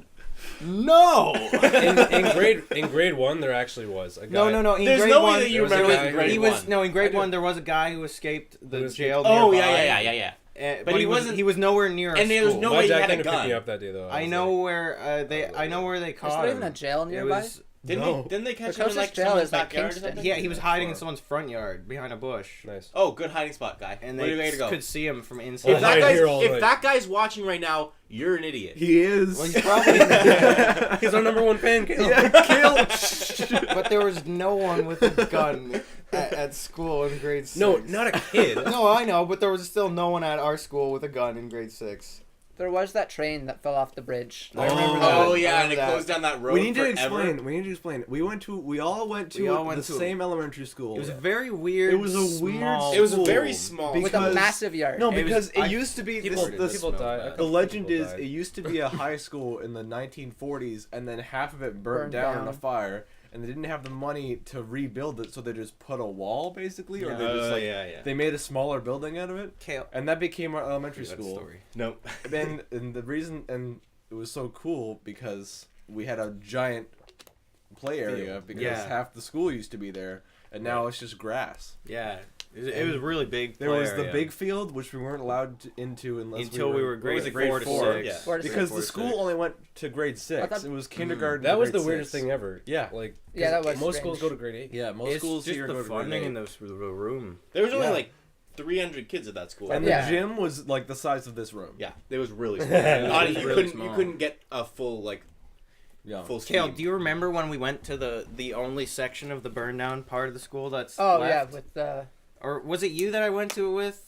no. in grade 1 there actually was a guy. No. In There's grade no way one, that you there was remember a that guy in who- grade he was one. no. In grade I do. 1, there was a guy who escaped the Who was- jail. Oh nearby, yeah. But he wasn't- He was nowhere near. Our And there was school. no My way he dad had a came to pick gun. me up that day though. I was know like, where they. I know where they Is caught there him. even a jail It nearby? was. Didn't they catch The him in closest like jail someone's is, like, backyard or Kingston. something? Yeah, he was hiding in far. someone's front yard behind a bush, nice. Oh, good hiding spot, guy. and Where are you they ready to go? could see him from Oh, inside. If that hide guy's here all if night. that guy's watching right now, you're an idiot. He is. Well, he's probably. He's our number 1 fan, Caleb. Yeah, kill. But there was no one with a gun at school in grade 6. No, not a kid. No, I know, but there was still no one at our school with a gun in grade 6. There was that train that fell off the bridge. I remember Oh that. I yeah, and remember it that. closed down that road We need to forever. explain. We need to explain. We all went to the to same elementary school. It was very weird. It was a weird small It was school. very small. With a because- massive yard. No, It was- because it I- used to be People, this, people died. the legend People is died. it used to be a high school in the 1940s, and then half of it burned Burned down in down. a fire, and they didn't have the money to rebuild it, so they just put a wall basically, or Yeah. they just like yeah. they made a smaller building out of it, Kale. and that became our elementary That school. story. Nope. And the reason, and it was so cool because we had a giant play area because Yeah. half the school used to be there, and now it's just grass. Yeah. It was really big. There was play the area. big field, which we weren't allowed into unless Until we were What grade, was it, 4 grade to 4? 6. Yeah. 4 to 6. because 4 the to school 6. only went to grade 6. thought- It was kindergarten. That to was grade the weirdest 6. thing ever. Yeah. Like Yeah, that was most strange. schools go to grade 8. Yeah, most It's schools just here the go to grade funding 8. in the room. There was only Yeah. like 300 kids at that school. And Yeah. the gym was like the size of this room. Yeah, it was really small. It Not- was you really couldn't small. you couldn't get a full like Yeah. full Kale, scheme. do you remember when we went to the only section of the burn down part of the school that's Oh left? yeah, with the Or was it you that I went to it with?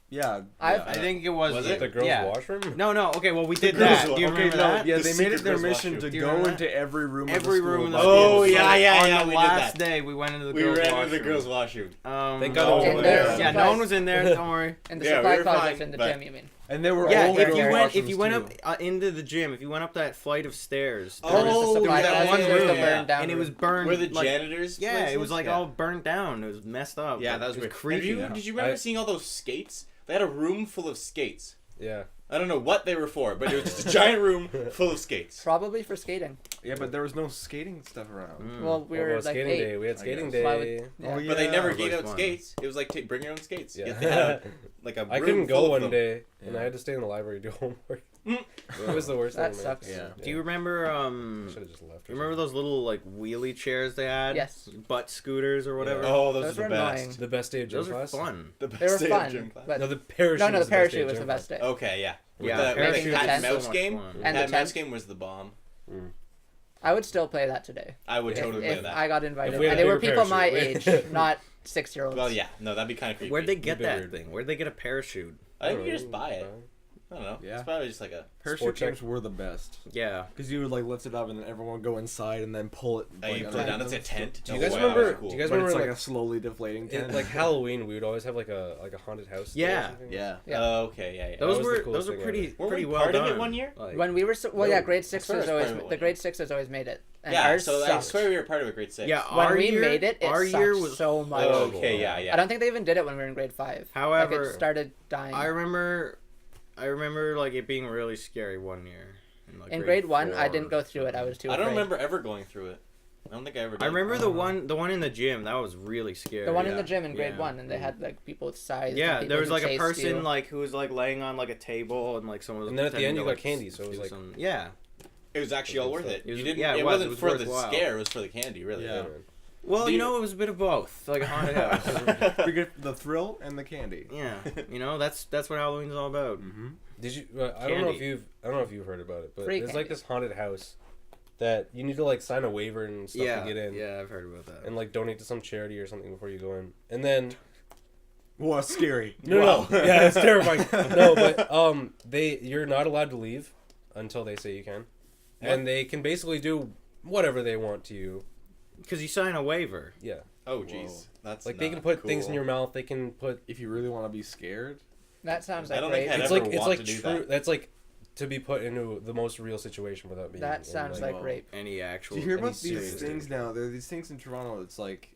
Yeah. I've- yeah. I think it was. Was you. it? The girls' yeah. washroom? No. Okay, well we did girls' that. Do you wa- Okay, remember no, that? yeah, The they made secret it their girls' mission washroom. to Do you go remember into every room Every of the school. room in the by school. Oh, being- yeah, yeah, On yeah, the we did last that. day, we went into the We girls' ran washroom. into the girls' washroom. Thank God no it was way. only there. Yeah, no one was in there. Don't worry. in the Yeah, we supply were closet fine, in the but- gym. You mean? And they were Yeah, all if girls' you went washrooms, up too. into the gym, if you went up that flight of stairs, There was the Oh, supply that closet, one there was the room, burned down and it was room. burned. Where the like, janitors? yeah, it place was like Yeah. all burnt down. It was messed up. Yeah, that was it weird. creepy. Did you remember I- seeing all those skates? They had a room full of skates. Yeah. I don't know what they were for, but it was just a giant room full of skates. Probably for skating. Yeah, but there was no skating stuff around. Mm. Well, we What were about like skating 8. day? We had I skating guess. Why day. would- yeah. Oh, yeah. But they never that gave was out fun. skates. It was like bring your own skates. You Yeah. had to have like a room I couldn't full go of one them. day, and Yeah. I had to stay in the library to do homework. Mm. It was the worst That thing. man. sucks. Yeah. Do you remember? Should have just left. You remember those little like wheelie chairs they had? Yes. Butt scooters or whatever. Oh, those, Those are were the best. annoying. The best day of gym Those are class? fun. The best They were day of gym fun, class. but No, the parachute. no, the was best day parachute of was gym the class. best day. Okay, yeah. Yeah, the parachute cat was and so mouse much game. fun. And Cat the mouse tent. game was the bomb. Mm. I would still play that today. I would totally play If that. I got invited. If we had And a they were bigger people my parachute. age, not 6-year-olds. Well, yeah, no, that'd be kind of creepy. Where'd they get It'd be that weird. thing? Where'd they get a parachute? I think you just buy it. I don't know. Yeah. It's probably just like a. Parachute Sport check. games were the best. Yeah. Because you would like lift it up and then everyone would go inside and then pull it. You put it down. It's a tent. Do you No guys way, remember? that was cool. Do you guys But remember it's like like a slowly deflating tent. like Halloween? We would always have like a haunted house. day or Yeah. something. yeah. Yeah. Oh, okay, yeah, yeah. Those was the were coolest thing pretty ever. Weren't pretty we well part of done. it one year? Like, When we were No, grade I 6 swear was it was always part of it the one grade 6 always made it. And Yeah, ours so I sucked. swear we were part of a grade 6. yeah, When our we year, made it, our sucked year was so much. Oh, okay, yeah, yeah. I don't think they even did it when we were in grade 5. like However, it started dying. I remember like it being really scary one year. Like, in grade 1, I 4 didn't go through it. I was too I don't afraid. remember ever going through it. I don't think I ever did. I remember the one in the gym that was really scary. The one in Yeah. the gym in grade Yeah. 1, and they had like people with scythes. and Yeah, people there was who like a chased person you. like who was like laying on like a table and like someone was. And then at the pretending end to, you got like, candy, so it was do like- some- yeah. It was actually all worth it. It was- You didn't. yeah, it it wasn't was for the worthwhile. scare. It was for the candy, really. Yeah. Well, Do you you- know, it was a bit of both, like a haunted house. We get the thrill and the candy. Yeah, you know that's what Halloween's all about. Mm-hmm. Did you? I don't know if Candy. you've heard about it, but Free there's candy. like this haunted house that you need to like sign a waiver and stuff Yeah, to get in, yeah, I've heard about that. and like donate to some charity or something before you go in, and then What scary. no, yeah, it's terrifying. No, but you're not allowed to leave until they say you can, and they can basically do whatever they want to you. Because you sign a waiver. Yeah, Oh, jeez. That's like they not can put things in cool. your mouth. They can put. If you really want to be scared. That sounds I like don't rape. think I'd It's ever like it's want like to do true. that. That's like to be put into the most real situation without being. That in, sounds like well, rape. Any actual. Do you hear any about these serious things danger. now? There are these things in Toronto. It's like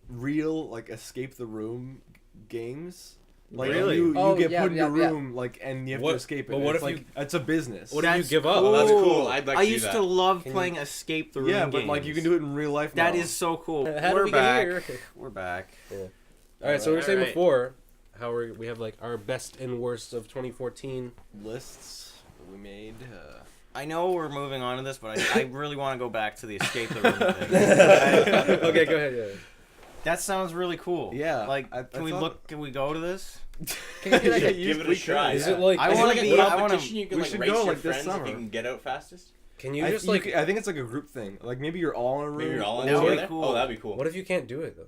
real, like escape the room games. Like Really? you Oh, get yeah, put in yeah, a yeah. room, like, and you have What- to escape it. but and what it's if like you- it's a business. What if you give up? Oh, that's cool. I'd like I to do used that. to love Can playing escape the room Yeah, but games. like you can do it in real life. That now. is so cool. How We're did we get back. here? We're back. All right, so we were saying Alright. before how we have like our best and worst of 2014. lists we made. I know we're moving on to this, but I really want to go back to the escape the room thing. Okay, go ahead. Yeah. That sounds really cool. Yeah, Like, I can we thought- look? Can we go to this? Can you do like a, Give it a try. Is yeah. it like? I Is it wanna like be- a I wanna- competition you can we like should race go, your like, this friends if summer. you can get out fastest? Can you I, just you like? c- I think it's like a group thing. Like maybe you're all in a room. Maybe you're all in That would be together? cool. Oh, that'd be cool. What if you can't do it though?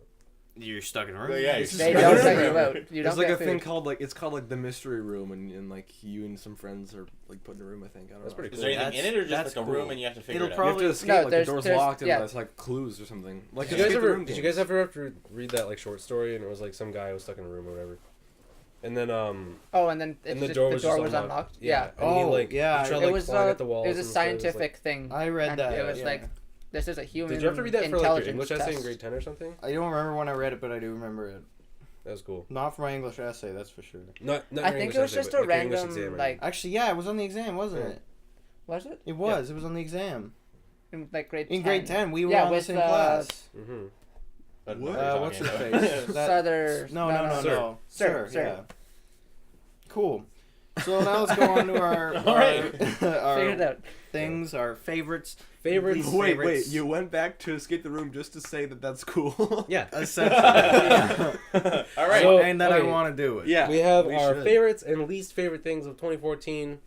You're stuck in a room. Oh, yeah, It's you're they just- don't There's let you out. You There's don't like get a thing food. called like the mystery room, and like you and some friends are like put in a room. I think I don't That's know. pretty Is cool. there anything in it or just That's like a cool. room and you have to figure It'll it out? You have probably- to escape. No, like the there's- door's there's- locked and yeah. there's like clues or something. Like Did you guys escape the ever? room Did you games. guys ever have to read that like short story and it was like some guy was stuck in a room or whatever, and then Oh, and then it's and the just, door the was door just was unlocked. unlocked. Yeah. And he, Oh, like, yeah, he tried, It like, was clawing at the walls it was a and stuff. It was, like- scientific thing. I read and that. It was yeah. like this is a human. Did you have to read that for like your intelligence English essay in test. grade 10 or something? I don't remember when I read it, but I do remember it. That was cool. Not for my English essay, that's for sure. Not I your think English it was essay, just but, a like, your English random exam, like Actually, yeah, it was on the exam, wasn't Yeah. it? was it It was. It was on the exam. in like grade In grade 10, we were Yeah, on the with, same class. Mm-hmm. But What? we're What's his talking face? about- That- Souther. No. Sir. Sir, Yeah. Cool. So now let's go on to our Alright. Figured it our out. things, our favorites. Favorites. Least Wait, favorites. you went back to escape the room just to say that that's cool. Yeah. Essentially. All right. So- and that I okay. want to do it. Yeah, We have we our should. favorites and least favorite things of 2014.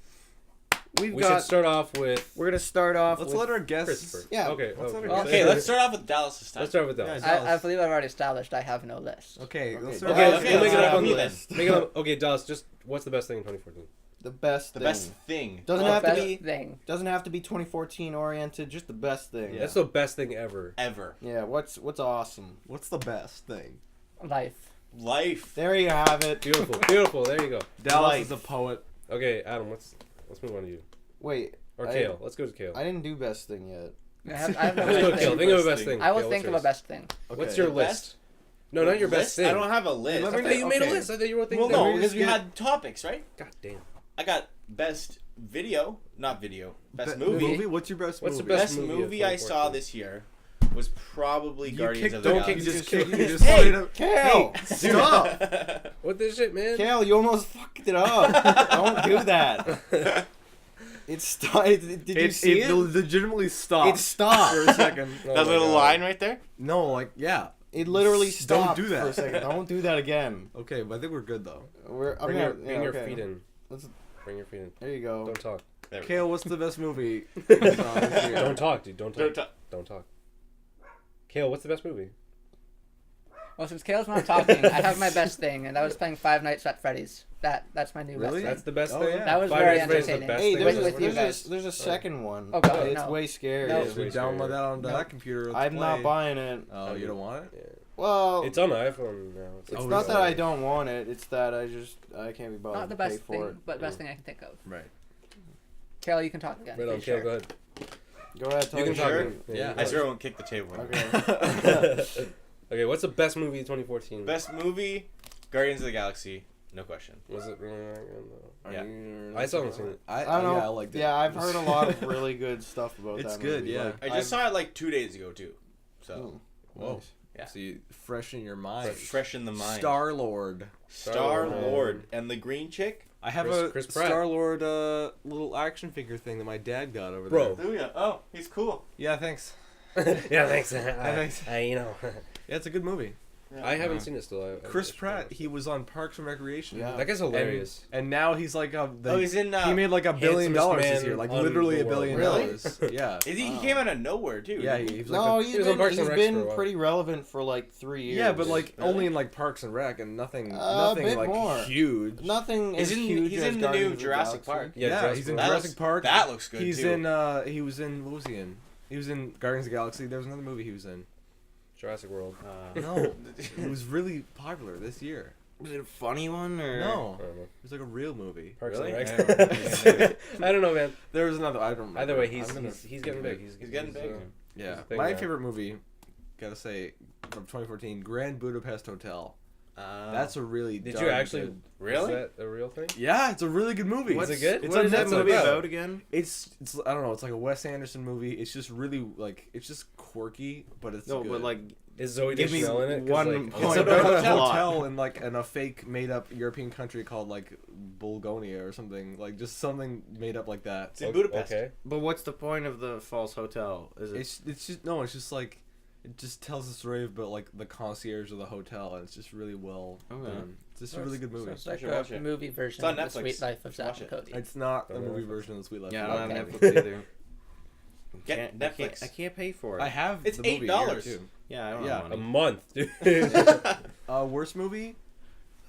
We've We got. should start off with. We're gonna start off. Let's with, let our guests. Christopher. Yeah. Okay. Let's let her okay. guess. Okay, let's start off with Dallas this time. Let's start with that. Yeah. I believe I've already established I have no list. Okay, Okay, let's okay, start Okay, with- we'll make it let's up on have the a list. Make it up. Okay, Dallas. Just what's the best thing in 2014? the best. The thing. best thing. Doesn't The have to best be. thing. Doesn't have to be 2014 oriented. Just the best thing. Yeah. That's the best thing ever. Ever. Yeah. What's awesome? What's the best thing? Life. Life. There you have it. Beautiful. Beautiful. There you go. Dallas Life. is a poet. Okay, Adam. Let's move on to you. Wait. Or I- Kale. Let's go to Kale. I didn't do best thing yet. I have no Let's go to best Kale. thing. Think of a Best best thing. thing. I will Kale, think of a what's best thing. Okay. What's your The list? best? No, not your List? best thing. I don't have a list. Let I me thought you made a okay. list. I thought you were thinking. Well, that no, we because just we get- had topics, right? God damn. I got best video, not video. Best Be- movie. What's your best What's the movie? best Best movie of movie I saw 2014? this year was probably You Guardians kicked- of the don't kick- Galaxy. you just kicked- kicked- you just Hey! straight up- Kale, Stop! What this shit, man? Kale, you almost fucked it up. Don't do that. Did you see it? legitimately stopped. It stopped. for a second. Oh That my little God. line right there? No, like yeah. It literally Don't stopped. do that. for a second. Don't do that again. Okay, but I think we're good though. I'm Bring gonna, your, bring your okay. feet in. Let's- Bring your feet in. There you go. Don't talk. There we Kale, what's the best movie? This year? Don't talk, dude. Don't go. talk. Don't talk. Kale, what's the best movie? Well, since Kale's not talking, I have my best thing, and that was playing Five Nights at Freddy's. That's my new best Really? thing. That's the best Oh, thing. yeah. That was Five very Nights at Freddy's is the entertaining. best Hey, thing. With there's, you there's, guys. there's a second one. Oh, God, It's no. way scarier. No. So Way download scarier. that onto No. that computer. I'm not buying it. Oh, you don't want it? Well, It's on iPhone now. it's Oh, not really? that I don't want it. It's that I can't be bothered Not the to pay best for thing, it. but best thing I can think of. Right. Kale, you can talk again. Right on, please, Kale, sure. go ahead. Go ahead, tell You can me. talk. Sure? man. Yeah. I swear I won't kick the table. Okay. Okay, what's the best movie of 2014? Best movie, Guardians of the Galaxy, no question. Was it really that good? Yeah. I still haven't seen it. I don't know. Yeah, I liked it. Yeah, I've heard a lot of really good stuff about It's that good, movie. yeah. Like, I just saw it like 2 days ago too, so Ooh, Whoa. nice. Yeah. So you fresh in your mind. fresh in the mind. Star Lord. Star Star-Lord. Lord and the green chick. I have Chris a Pratt. Star Lord little action figure thing that my dad got over Bro. there. Oh yeah. Oh, he's cool. Yeah, thanks. Yeah, thanks. thanks. You know. Yeah, it's a good movie. I haven't seen it still. Chris Pratt, he was on Parks and Recreation. Yeah. That guy's hilarious. And now he's like He's in. he made like $1 billion handsomest this man year, like on literally the $1 billion. Really? Yeah. He came out of nowhere too. Yeah, he was like No, a, he's was on been, Parks and he's Recs for a been while. pretty relevant for like 3 years. yeah, but like Really? only in like Parks and Rec and nothing, A nothing bit like more. huge. Nothing He's is in. huge He's as in the Guardians new of the Jurassic Galaxy. Park. Yeah, he's in That Jurassic looks- Park. That looks good He's too. in. He was in. What was he in? He was in Guardians of the Galaxy. There was another movie he was in. Jurassic World. No, it was really popular this year. Was it a funny one or No, I don't know. it was like a real movie. Parks Really? and I Recs. I don't know, man. There was another. I don't remember. Either way, I'm gonna- he's getting big. He's getting big. Yeah, he's a big my guy. favorite movie, gotta say, from 2014, Grand Budapest Hotel. That's a really. Did darn you actually? good- Really? Is that a real thing? Yeah, it's a really good movie. Is it good? It's What on is that Netflix. movie about? about again? It's I don't know. It's like a Wes Anderson movie. It's just really like it's just quirky, but it's No, good. but like, Is Zoe Give me Deschanel in it? 'Cause, one like, point. It's Oh, about a plot. hotel in a fake made up European country called like Bulgaria or something, like just something made up like that. It's in Budapest. Okay. but what's the point of the false hotel? Is it? It's just no, it's just like it just tells the story about like the concierge of the hotel, and it's just really well Okay. done. It's just a really good movie. So it's like should watch a it. movie version It's on of The Netflix. Sweet Life of Zach Watch and it. Cody. It's not the Oh, movie Netflix. version of Sweet Life. Yeah, I of don't have Pets. Netflix either. Get I can't- Netflix. I can't pay for it. I have It's the movie here, $8. too. yeah, I don't Yeah, have A money. month, dude. Worst movie?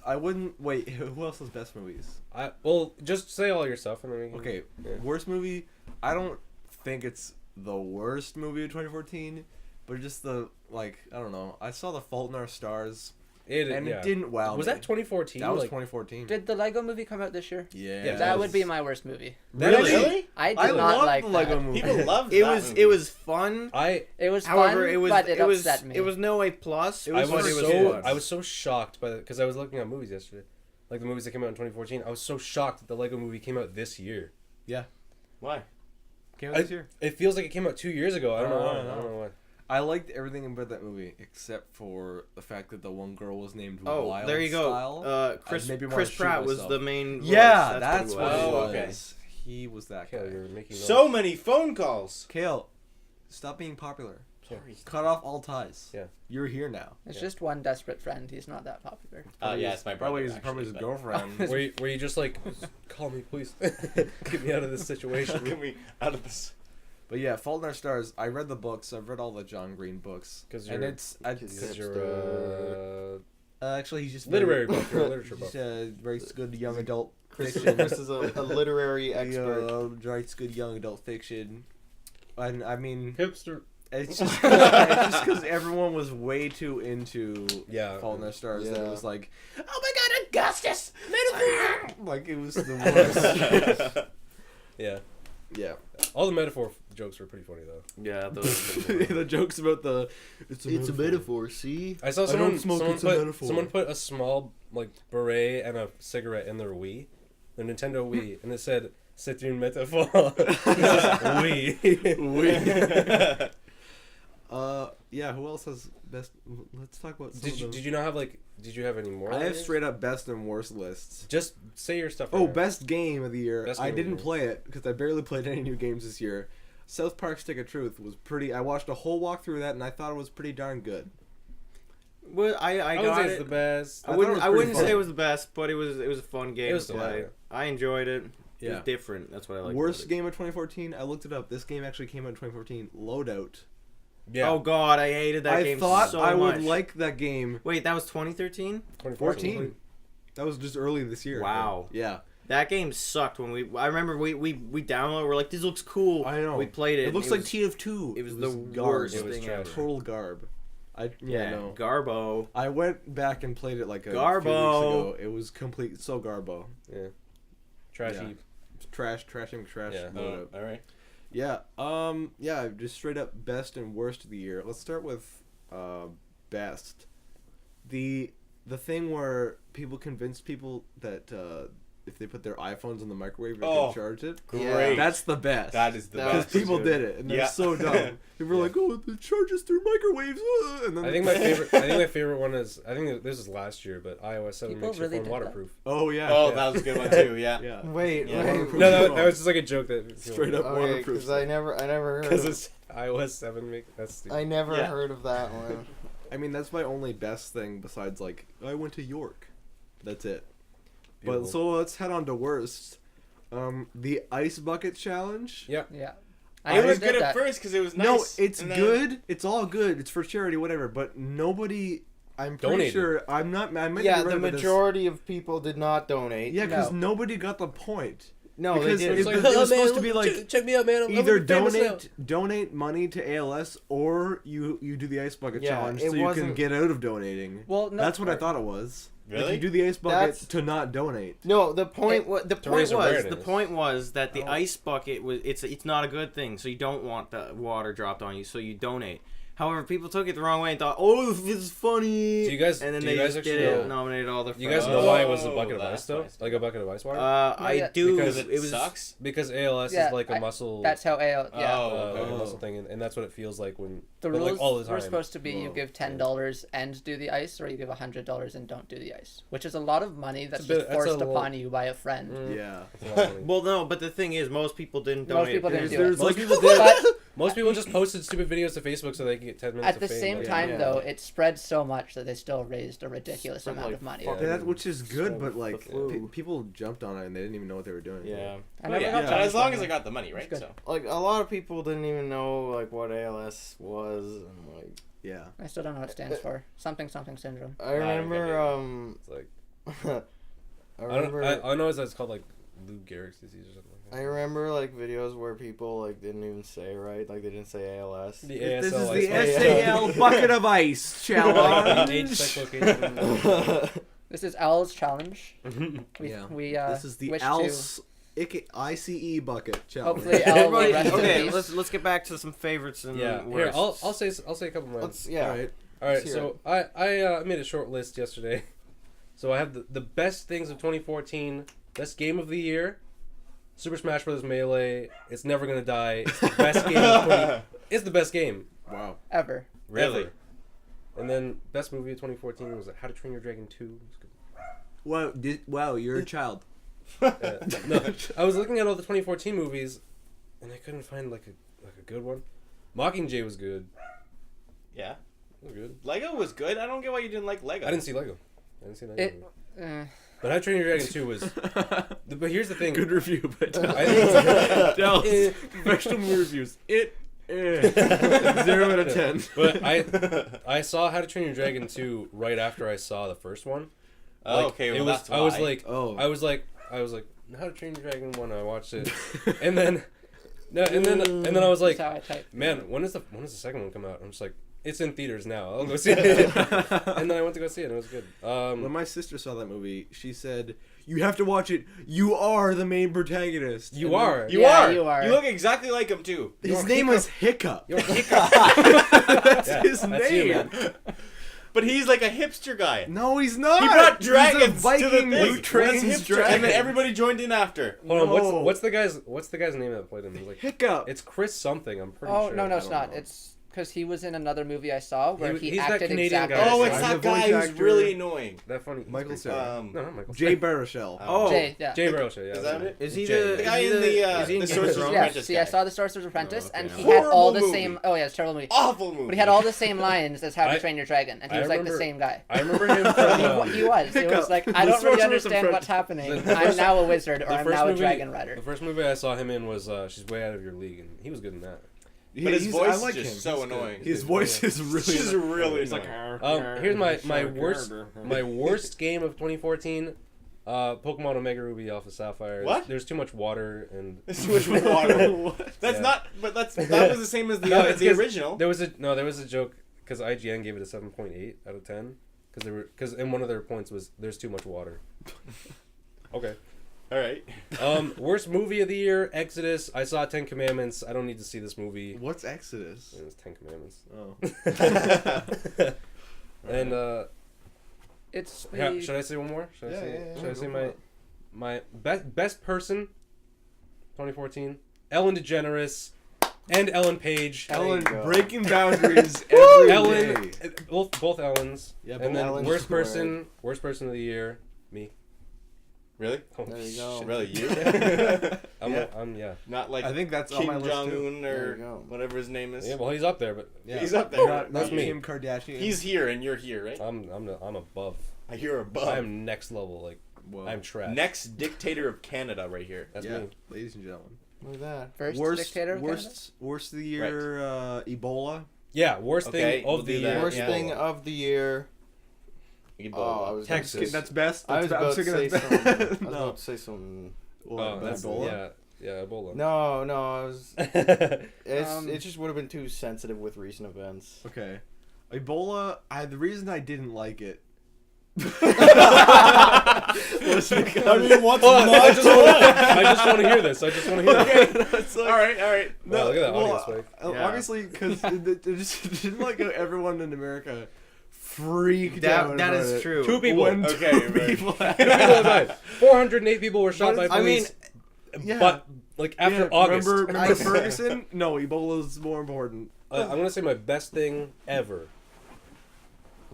I wouldn't wait. Who else has best movies? Well, just say all your stuff and then we can. Okay, Yeah. worst movie. I don't think it's the worst movie of 2014, but just the like. I don't know. I saw The Fault in Our Stars, and yeah. it didn't wow Was me. that 2014? That was Like, 2014. Did the Lego movie come out this year? Yeah, Yeah, That would be my worst movie. Really? I did I not love like the Lego that. movie. People love It that was movie. it was fun. It was However, fun, it was but it was upset me. it was no A plus. It I was was for so kids. I was so shocked by because I was looking at movies yesterday, like the movies that came out in 2014. I was so shocked that the Lego movie came out this year. Why? Came out this year. It feels like it came out 2 years ago. I don't know why. I no. don't know why. I liked everything about that movie except for the fact that the one girl was named Oh, Wild there you go. Style. Chris maybe wanna Chris shoot Pratt was myself. the main. Yeah, voice. that's what it Oh, was. okay. He was that Kale, guy. you're making So many phone calls. Kale, stop being popular. Sorry. Cut off all ties. Yeah. You're here now. It's just one desperate friend. He's not that popular. Yeah, it's my brother. Probably his actually, but- girlfriend. Were you just like, call me please, get me out of this situation? Get me out of this. But yeah, Fault in Our Stars. I read the books. I've read all the John Green books. Because and you're it's because you're actually he's just literary very, buff, you're a literature he's buff. very good young adult Chris, fiction. Chris is a literary He, expert. writes good young adult fiction. And I mean, hipster. it's just because everyone was way too into Yeah. Fault in Our Stars that Yeah. it was like, oh my god, Augustus! Metaphor! Like, it was the worst. Yeah. Yeah. All the metaphor jokes were pretty funny though. Yeah, those. The jokes about the... It's a metaphor. See. I saw I someone don't smoke, someone it's a put metaphor. someone put a small like beret and a cigarette in their Wii, their Nintendo Wii, and it said "C'est une métaphore." Wii. Yeah, who else has best... Let's talk about some Did you not have like? Did you have any more? I have ideas? straight up best and worst lists. Just say your stuff. Oh, right now. best game of the year. Best I game of the didn't year. play it because I barely played any new games this year. South Park Stick of Truth was pretty... I watched a whole walkthrough of that and I thought it was pretty darn good. Well, I I would got say it. it's the best. I I wouldn't thought it was pretty say fun. it was the best, but it was a fun game It was to fun, play. yeah. I enjoyed it. It was different. That's what I like. Worst game of 2014. I looked it up. This game actually came out in 2014. Loadout. Yeah. Oh God, I hated that game so much. I thought I would like that game. Wait, that was 2013? 14. That was just early this year. Wow. Yeah. That game sucked when I remember we downloaded. We're like, this looks cool. I know. We played it. It looks like TF2. It was the garb. worst It was thing trash. ever. Total garb. No. Garbo. I went back and played it like a few Garbo. weeks ago. It was so garbo. Yeah. Trash Yeah. heap. Trashing trash. Yeah. Loadout. All right. Yeah, just straight up best and worst of the year. Let's start with best. The thing where people convinced people that if they put their iPhones in the microwave, they can charge it. Great. That's the best. That is the Because best. people did it, and they're so dumb. People were like, "Oh, it charges through microwaves." And then I think my favorite one is, I think this is last year, but iOS 7 People makes your really phone did waterproof. Oh yeah. Oh, yeah. that was a good one too. Yeah. Yeah. Wait, Yeah. Waterproof No, that phone. was just like a joke that Straight up waterproof. because I never heard. because it's iOS 7 make that's stupid. I never Yeah. heard of that one. I mean, that's my only best thing besides like I went to York. That's it. But Beautiful. so let's head on to worst. The ice bucket challenge. Yeah. Yeah. It was did good at that. first because it was nice. No, it's and then- good. It's all good. It's for charity, whatever. But nobody. I'm pretty Donated. sure. I might Yeah, be right the about this. majority of people did not donate. Yeah, because No. nobody got the point. No, because they did. it was supposed to be like check me out, man. either donate money to ALS or you do the ice bucket Yeah, challenge it so you can wasn't- get out of donating. Well, no, That's what I thought it was. Really? Like you do the ice bucket That's- to not donate. No, the point raise awareness. was that the Oh. ice bucket was it's not a good thing, so you don't want the water dropped on you, so you donate. However, people took it the wrong way and thought, "Oh, this is funny." Do you guys- and then do they you guys just did actually it, know- nominated all their You friends. guys know why it was a bucket of Oh, ice though? that's nice. Like a bucket of ice water? I yeah. do. Because it was sucks. Because ALS Yeah, is like a muscle. That's how AO. Yeah. Oh, like a Oh. muscle thing, and that's what it feels like when. The but, rules like, all the time. were supposed to be you Whoa. give $10 and do the ice, or you give $100 and don't do the ice, which is a lot of money that's It's a bit- just that's a forced little- upon you by a friend. Yeah. It's a lot of money. Well, no, but the thing is, most people didn't Most donate. people didn't do There's it. like people did. But Most people just posted stupid videos to Facebook so they can get 10 minutes at of the fame. same like, time, yeah. though, it spread so much that they still raised a ridiculous Spread amount like of money. fucking- That, which is good, So but like the flu. people jumped on it and they didn't even know what they were doing. Yeah, I Oh, never yeah. got But charged as long for as I it. got the money, right? good. So. like a lot of people didn't even know like what ALS was, and like Yeah. I still don't know what it stands for. Something syndrome. I remember It's like I I remember don't. I know it's called like Lou Gehrig's disease or something like I that. remember like videos where people like didn't even say right, like they didn't say ALS. The This ASL is the ice SAL bucket of ice Like, age, challenge. sex, location. This is Al's challenge. We Yeah. we This is the switched ALS ICE bucket challenge. Hopefully Al will Everybody, rest in okay, peace. let's get back to some favorites and Yeah. Here, worsts. I'll say a couple more. Let's yeah. All right. All right, Let's hear so I made a short list yesterday. So I have the best things of 2014, best game of the year, Super Smash Bros. Melee. It's never gonna die. It's the best game. It's the best game Wow. ever. Really? ever. And then best movie of 2014 was How to Train Your Dragon 2. It was good. Wow, you're a child. No, I was looking at all the 2014 movies, and I couldn't find like a good one. Mockingjay was good. Yeah. It was good. Lego was good. I don't get why you didn't like Lego. I didn't see Lego. I didn't see that. It. movie. But How to Train Your Dragon 2 was. But here's the thing. Good review, but I think Dallas, professional reviews. 0 out of 10. But I saw How to Train Your Dragon 2 right after I saw the first one. Oh, Like, okay, well, it was, that's I was why. like, Oh. I was like, How to Train Your Dragon 1. I watched it, and then I was like, That's how I type. man, when does the second one come out? I'm just like, it's in theaters now. I'll go see it. And then I went to go see it, and it was good. When my sister saw that movie, she said, "You have to watch it. You are the main protagonist. You And are. You Yeah, are. you are. You look exactly like him too. His You're name was Hiccup. You're That's Yeah, his that's you, name. man. But he's like a hipster guy. No, he's not. He brought He's dragons a Viking to the thing. who trains That's hipster. dragons. And then everybody joined in after. Hold on. No. What's the guy's name that played him? He's like, Hiccup. it's Chris something. I'm pretty Oh sure. no, I it's don't not. know. It's because he was in another movie I saw where he he's that acted Canadian exactly. guy. Oh, the it's same. I'm that the voice guy who's actor. really annoying. That funny. Michael Cera. No, not Michael. Jay Baruchel. Oh, Jay, yeah. Jay Baruchel, yeah. Is that it? is he Jay. The guy is he in is he in the Game of Sorcerer's Thrones? Yeah, Apprentice see, I guy. saw the Sorcerer's Apprentice, okay. and he had all Horrible the movie. same. Oh yeah, it's a terrible movie. Awful movie. But he had all the same lines as How to I- Train Your Dragon, and he I was like the remember- same guy. I remember him from He was. It was like, I The don't really Sorcerer's understand what's Apprentice. happening. The I'm first- now a wizard, or the I'm first now a movie- dragon rider. the first movie I saw him in was She's Way Out of Your League, and he was good in that. But his voice I is like just him. so He's good. annoying. His voice is really. He's really He's like. annoying. Here's my worst game of 2014. Pokemon Omega Ruby Alpha Sapphire. What? There's too much water and It's too much water. That's Yeah. not. But that was the same as the No, it's the 'cause original. There was a joke because IGN gave it a 7.8 out of 10 because in one of their points was there's too much water. Okay. All right. Worst movie of the year, Exodus. I saw 10 Commandments. I don't need to see this movie. What's Exodus? It was 10 Commandments. Oh. And It's yeah, the, should I say one more? Should I Yeah, say, yeah, should yeah, I say go for my best person 2014? Ellen DeGeneres and Ellen Page. Ellen go. breaking boundaries every Ellen, day. both Ellens. Yeah, and both then Ellens worst squared. person of the year, me. Really? Oh, There you go. shit. Really, you? I'm yeah. Not like I think that's on my Kim list Jong too. Un There or you go. whatever his name is. Yeah, well, he's up there, but Yeah. He's up there. Not That's me. Kim Kardashian. He's here and you're here, right? I'm above. You're above. I'm next level. Like Whoa. I'm trash. Next dictator of Canada, right here. That's yeah, me. ladies and gentlemen. Look at that. first worst, dictator of Canada? worst of the year. Ebola. Yeah, worst Okay, thing we'll of the do year. that. Worst Yeah. thing of the year. Ebola. Oh, I was gonna Texas. say- That's best. I was That's about to say that's something. I best. was No. about to say something. What, that's Ebola? yeah, Ebola. No, I was. Yeah. It just would have been too sensitive with recent events. Okay. Ebola. The reason I didn't like it. was because I mean, what's I much? just want to hear this. I just want to hear Okay, this. that's like, All right. Wow, look at that audience, Mike. Yeah. Obviously, because it just didn't like everyone in America freaked That- out. that about is it. true. Two people. When Okay, two right. people Two people died. 408 people were shot by But I mean, police. yeah. But like after Yeah, August, Remember Ferguson? No, Ebola's more important. I'm gonna say my best thing ever.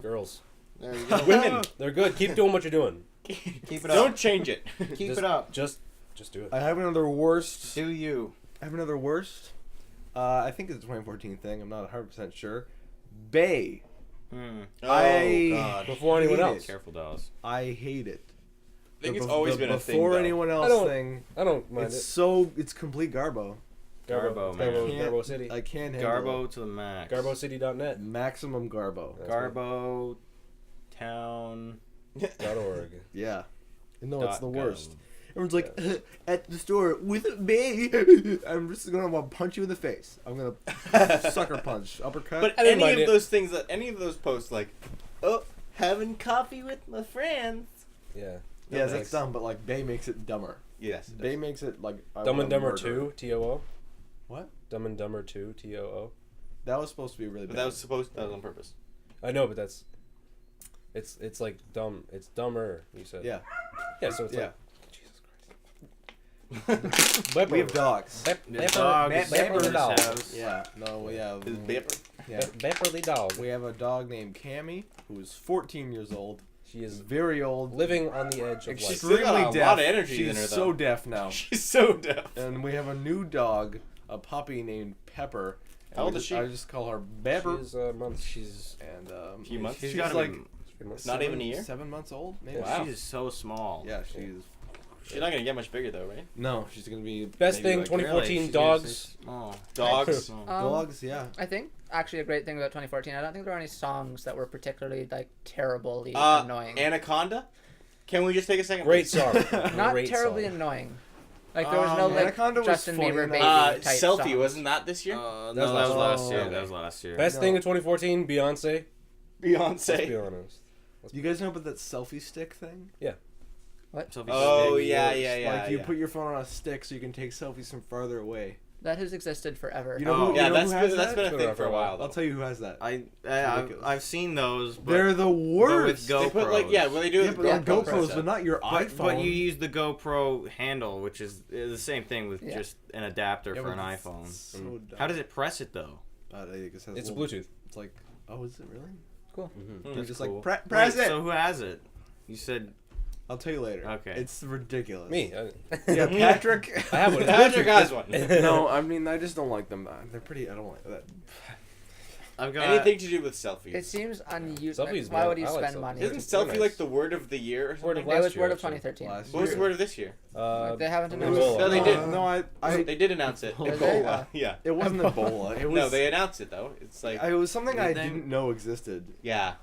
Girls, there you go. Women. they're good. Keep doing what you're doing. Keep it Don't up. change it. Keep Just- it up. Just do it. I have another worst. Do you? I have another worst. I think it's a 2014 thing. I'm not 100% sure. Bay. Hmm. Oh, I God. Before anyone hate else. it. Careful, dolls. I hate it. I think The it's bef- always the been a thing, before though. anyone I else don't- thing. I don't mind It's it. it's complete Garbo. Garbo, man. Garbo City. I can't handle Garbo to the max. GarboCity.net. it. Maximum Garbo. That's Garbo town. .org. Yeah. No, it's dot the gov. worst. Everyone's like, at the store with me. I'm just gonna punch you in the face. I'm gonna sucker punch, uppercut. But I didn't mind any it. of those things, any of those posts, like, oh, having coffee with my friends. Yeah. yeah, Nice. that's dumb. But like, Bay makes it dumber. Yes. Bay makes it like I Dumb and wanna Dumber murder. 2, TOO. What? Dumb and Dumber 2, TOO. That was supposed to be really But bad. that was on purpose. I know, but that's. It's like dumb. It's dumber. You said. Yeah. Yeah. So it's Yeah. like. Jesus Christ. We have dogs. The dog is Bepper in the this dog. house. Yeah. No, we have. His paper. Yeah. Bepperly dog. We have a dog named Cammy, who is 14 years old. She is Very old. living on the edge of She's life. still got a deaf. lot of energy She's in her, though. so deaf now. She's so deaf. And we have a new dog, a puppy named Pepper. And How old we is just- she? I just call her Pepper. She's a month. She's And Few months? she's she's got like Not even a year? 7 months old, maybe. Wow. She is so small. Yeah, she's. She's not gonna get much bigger though, right? No, she's gonna be Best maybe thing, like 2014 She's dogs. just small. Dogs. Oh. dogs. Yeah. I think actually a great thing about 2014. I don't think there were any songs that were particularly like terribly Uh, annoying. Anaconda. Can we just take a second? Great please? song. Not Great terribly song. annoying. Like there was no like Anaconda was Justin funny Bieber enough. baby type Selfie songs. wasn't that this year? No, That was that was last- last year. oh, That was last year. Best No. thing in 2014, Beyonce. Let's be Beyonce. honest. You guys know about that selfie stick thing? Sophie Oh Stick. yeah, Like you yeah. put your phone on a stick so you can take selfies from farther away. That has existed forever. You know Oh. who? Yeah, you know that's who has that's that? been a Been thing around for a while. Though. I'll tell you who has that. I've ridiculous. seen those. But, They're the but worst. with They put like GoPros. well they do Yeah, it but Yeah, on GoPros, GoPros, but not your iPhone. But you use the GoPro handle, which is the same thing with Yeah. just an adapter Yeah, for but an it's iPhone. so dumb. How does it press it though? I guess it has It's little- Bluetooth. It's like, oh, is it really? Cool. Mm-hmm. They're just cool. like, Wait, press it. So who has it? You said I'll tell you later. Okay. It's ridiculous. Me. Yeah, Patrick. I have one. It's Patrick Bluetooth. has one. No, I mean, I just don't like them. They're pretty. I don't like that. I've got Anything to do with selfies. It seems unused. Selfies, Why man. would you I like spend selfies. money? Isn't It's selfie nice. like the word of the year or Word of something? It was year, word of actually. 2013. Last What was the year. word of this year? They haven't announced. Ebola. No, they did. No, I They did announce it. Did they? Ebola. Yeah. It wasn't Ebola. It was. No, they announced it though. It's like It was something Did I they? didn't know existed. yeah.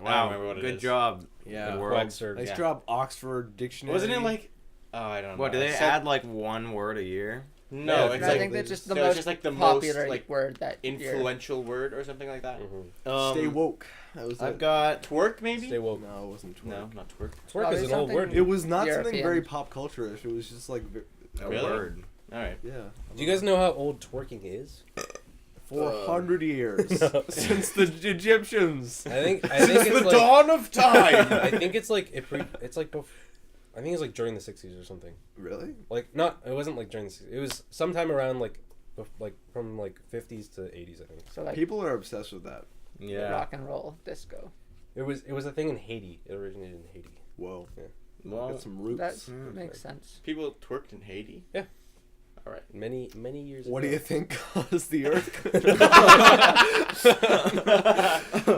I wow. don't remember what it Good is. job. Yeah. Good Quack world. surge. Nice Yeah. job, Oxford Dictionary. Wasn't it like? Oh, I don't know. What do they It's add like one word a year? No, Yeah, it's I like think that's just the no, it's most just like the popular most like word that year. influential word or something like that. Mm-hmm. Stay woke. That was I've it. got Twerk maybe? Stay woke. No, it wasn't twerk. No, not twerk. Twerk Oh, is there's an old word. something- It was not something European. very pop culture-ish. It was just like a Really? word. All right. yeah. Do you guys know how old twerking is? 400 years since the Egyptians. I think it's like dawn of time. I think it's like it's like I think it's like during the 60s or something. Really? Like not it wasn't like during the 60s. It was sometime around like from like 50s to 80s I think. So like People are obsessed with that. Yeah. rock and roll disco. It was a thing in Haiti. It originated in Haiti. Whoa. Well, Got some roots. That makes sense. People twerked in Haiti. Yeah. All right. Many years What ago. do you think caused the earthquake?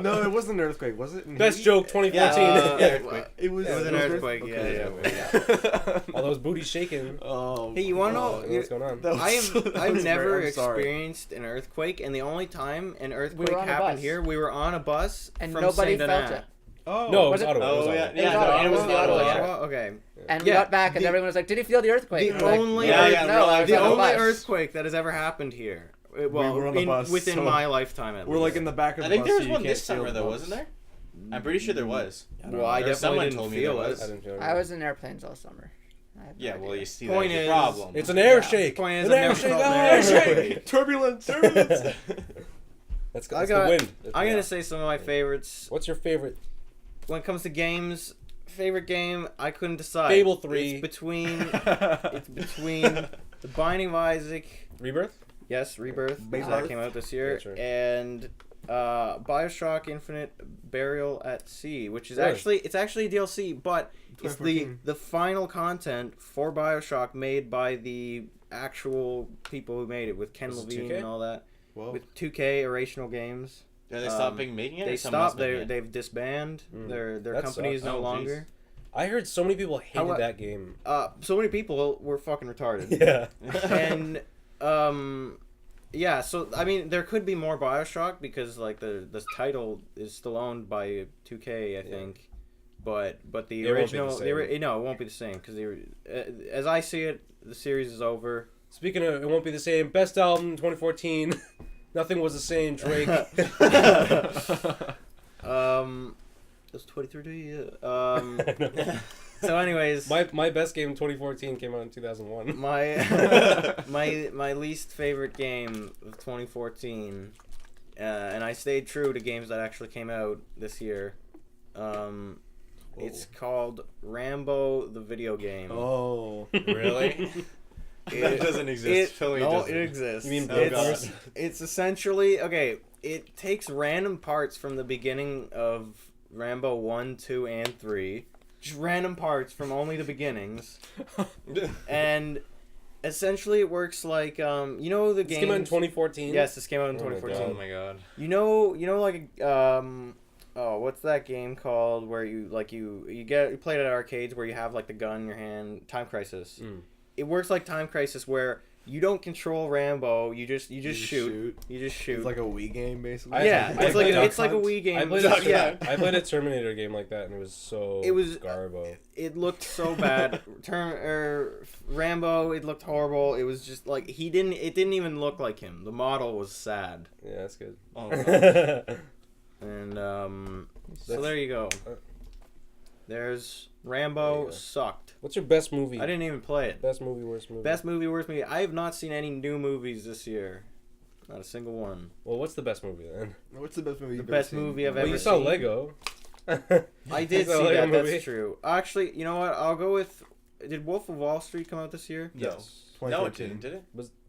No, it wasn't an earthquake, was it? In Best Haiti? joke 2014. Yeah, earthquake. It was, It was an earthquake, yeah. All those booties shaking. Oh. Hey, you wanna know- Oh, what's going on? that was- I have that I've was never very- I'm sorry. experienced an earthquake, and the only time an earthquake on a happened bus. here, we were on a bus And from nobody Saint felt Denis. it. Oh. No, it Was was it- Ottawa. It was Oh yeah, Ottawa. It was yeah. Ottawa. No, it was It was Ottawa. Ottawa. Yeah. Well, okay. And we Yeah, got back, and the- everyone was like, "Did you feel the earthquake?" The And we're like, only, Yeah, "No, yeah, no, I was the on a only bus." earthquake that has ever happened here. Well, were on the bus, within so- my lifetime at We're least. like in the back of I the think bus. there was so you one can't this feel summer the though, bumps. wasn't there? I'm pretty sure there was. Well, I Or definitely someone didn't told me feel there it. was. I didn't feel it. I was in airplanes all summer. I have no Yeah, well, idea. you see Point that's the is- problem. It's an air Yeah, shake. point is An I've air never shake. felt Oh, an air air shake. shake. Turbulence. That's I the got- wind. I'm Yeah. gonna say some of my favorites. What's your favorite? When it comes to games, favorite game, I couldn't decide. Fable 3. It's between The Binding of Isaac, Rebirth? yes, Rebirth, Rebirth. that came out this year, That's right. and BioShock Infinite Burial at Sea, which is Really? it's actually a DLC, but it's the 2014. final content for BioShock made by the actual people who made it, with Ken Was it Levine 2K? and all that, Whoa. with 2K Irrational Games. Are they stopping making it? They or someone else stopped. making it? They've disbanded. Mm. Their That company is sucks. no Oh, longer. I heard so many people hated How- that game. So many people were fucking retarded. Yeah. And yeah, so I mean there could be more BioShock because like the title is still owned by 2K, I think. But the It won't be the original same. no, it won't be the same because as I see it, the series is over. Speaking of, it won't be the same. Best album 2014. Nothing was the same. Drake. That's 23. So anyways, my best game in 2014 came out in 2001. my least favorite game of 2014, and I stayed true to games that actually came out this year. It's called Rambo the video game. Oh. Really? That doesn't exist. Tell me it no, doesn't. it exists. You mean Oh, it's, God. it's essentially okay. It takes random parts from the beginning of Rambo 1, 2, and 3. Just random parts from only the beginnings. And essentially it works like you know the This game came out in 2014. Yes, this came out in Oh my 2014. Oh my god. You know like oh, what's that game called where you play it at arcades where you have like the gun in your hand, Time Crisis. Mm. It works like Time Crisis where you don't control Rambo, you just just shoot. You just shoot. It's like a Wii game, basically. yeah, I it's like played it's like a Wii game. I played, Duck yeah. I played a Terminator game like that, and it was so garbo. It looked so bad. Rambo, it looked horrible. It was just like it didn't even look like him. The model was sad. Yeah, that's good. Oh my god. And so That's- there you go. There's Rambo There you go. sucked. What's your best movie? I didn't even play it. Best movie, worst movie. Best movie, worst movie. I have not seen any new movies this year. Not a single one. Well, what's the best movie then? What's the best movie you've The ever best seen? movie I've Well, ever you saw seen. Lego. I did You saw see Lego that. movie? That's true. Actually, you know what? I'll go with. Did Wolf of Wall Street come out this year? No. Yes. No, it 2013. didn't, did it?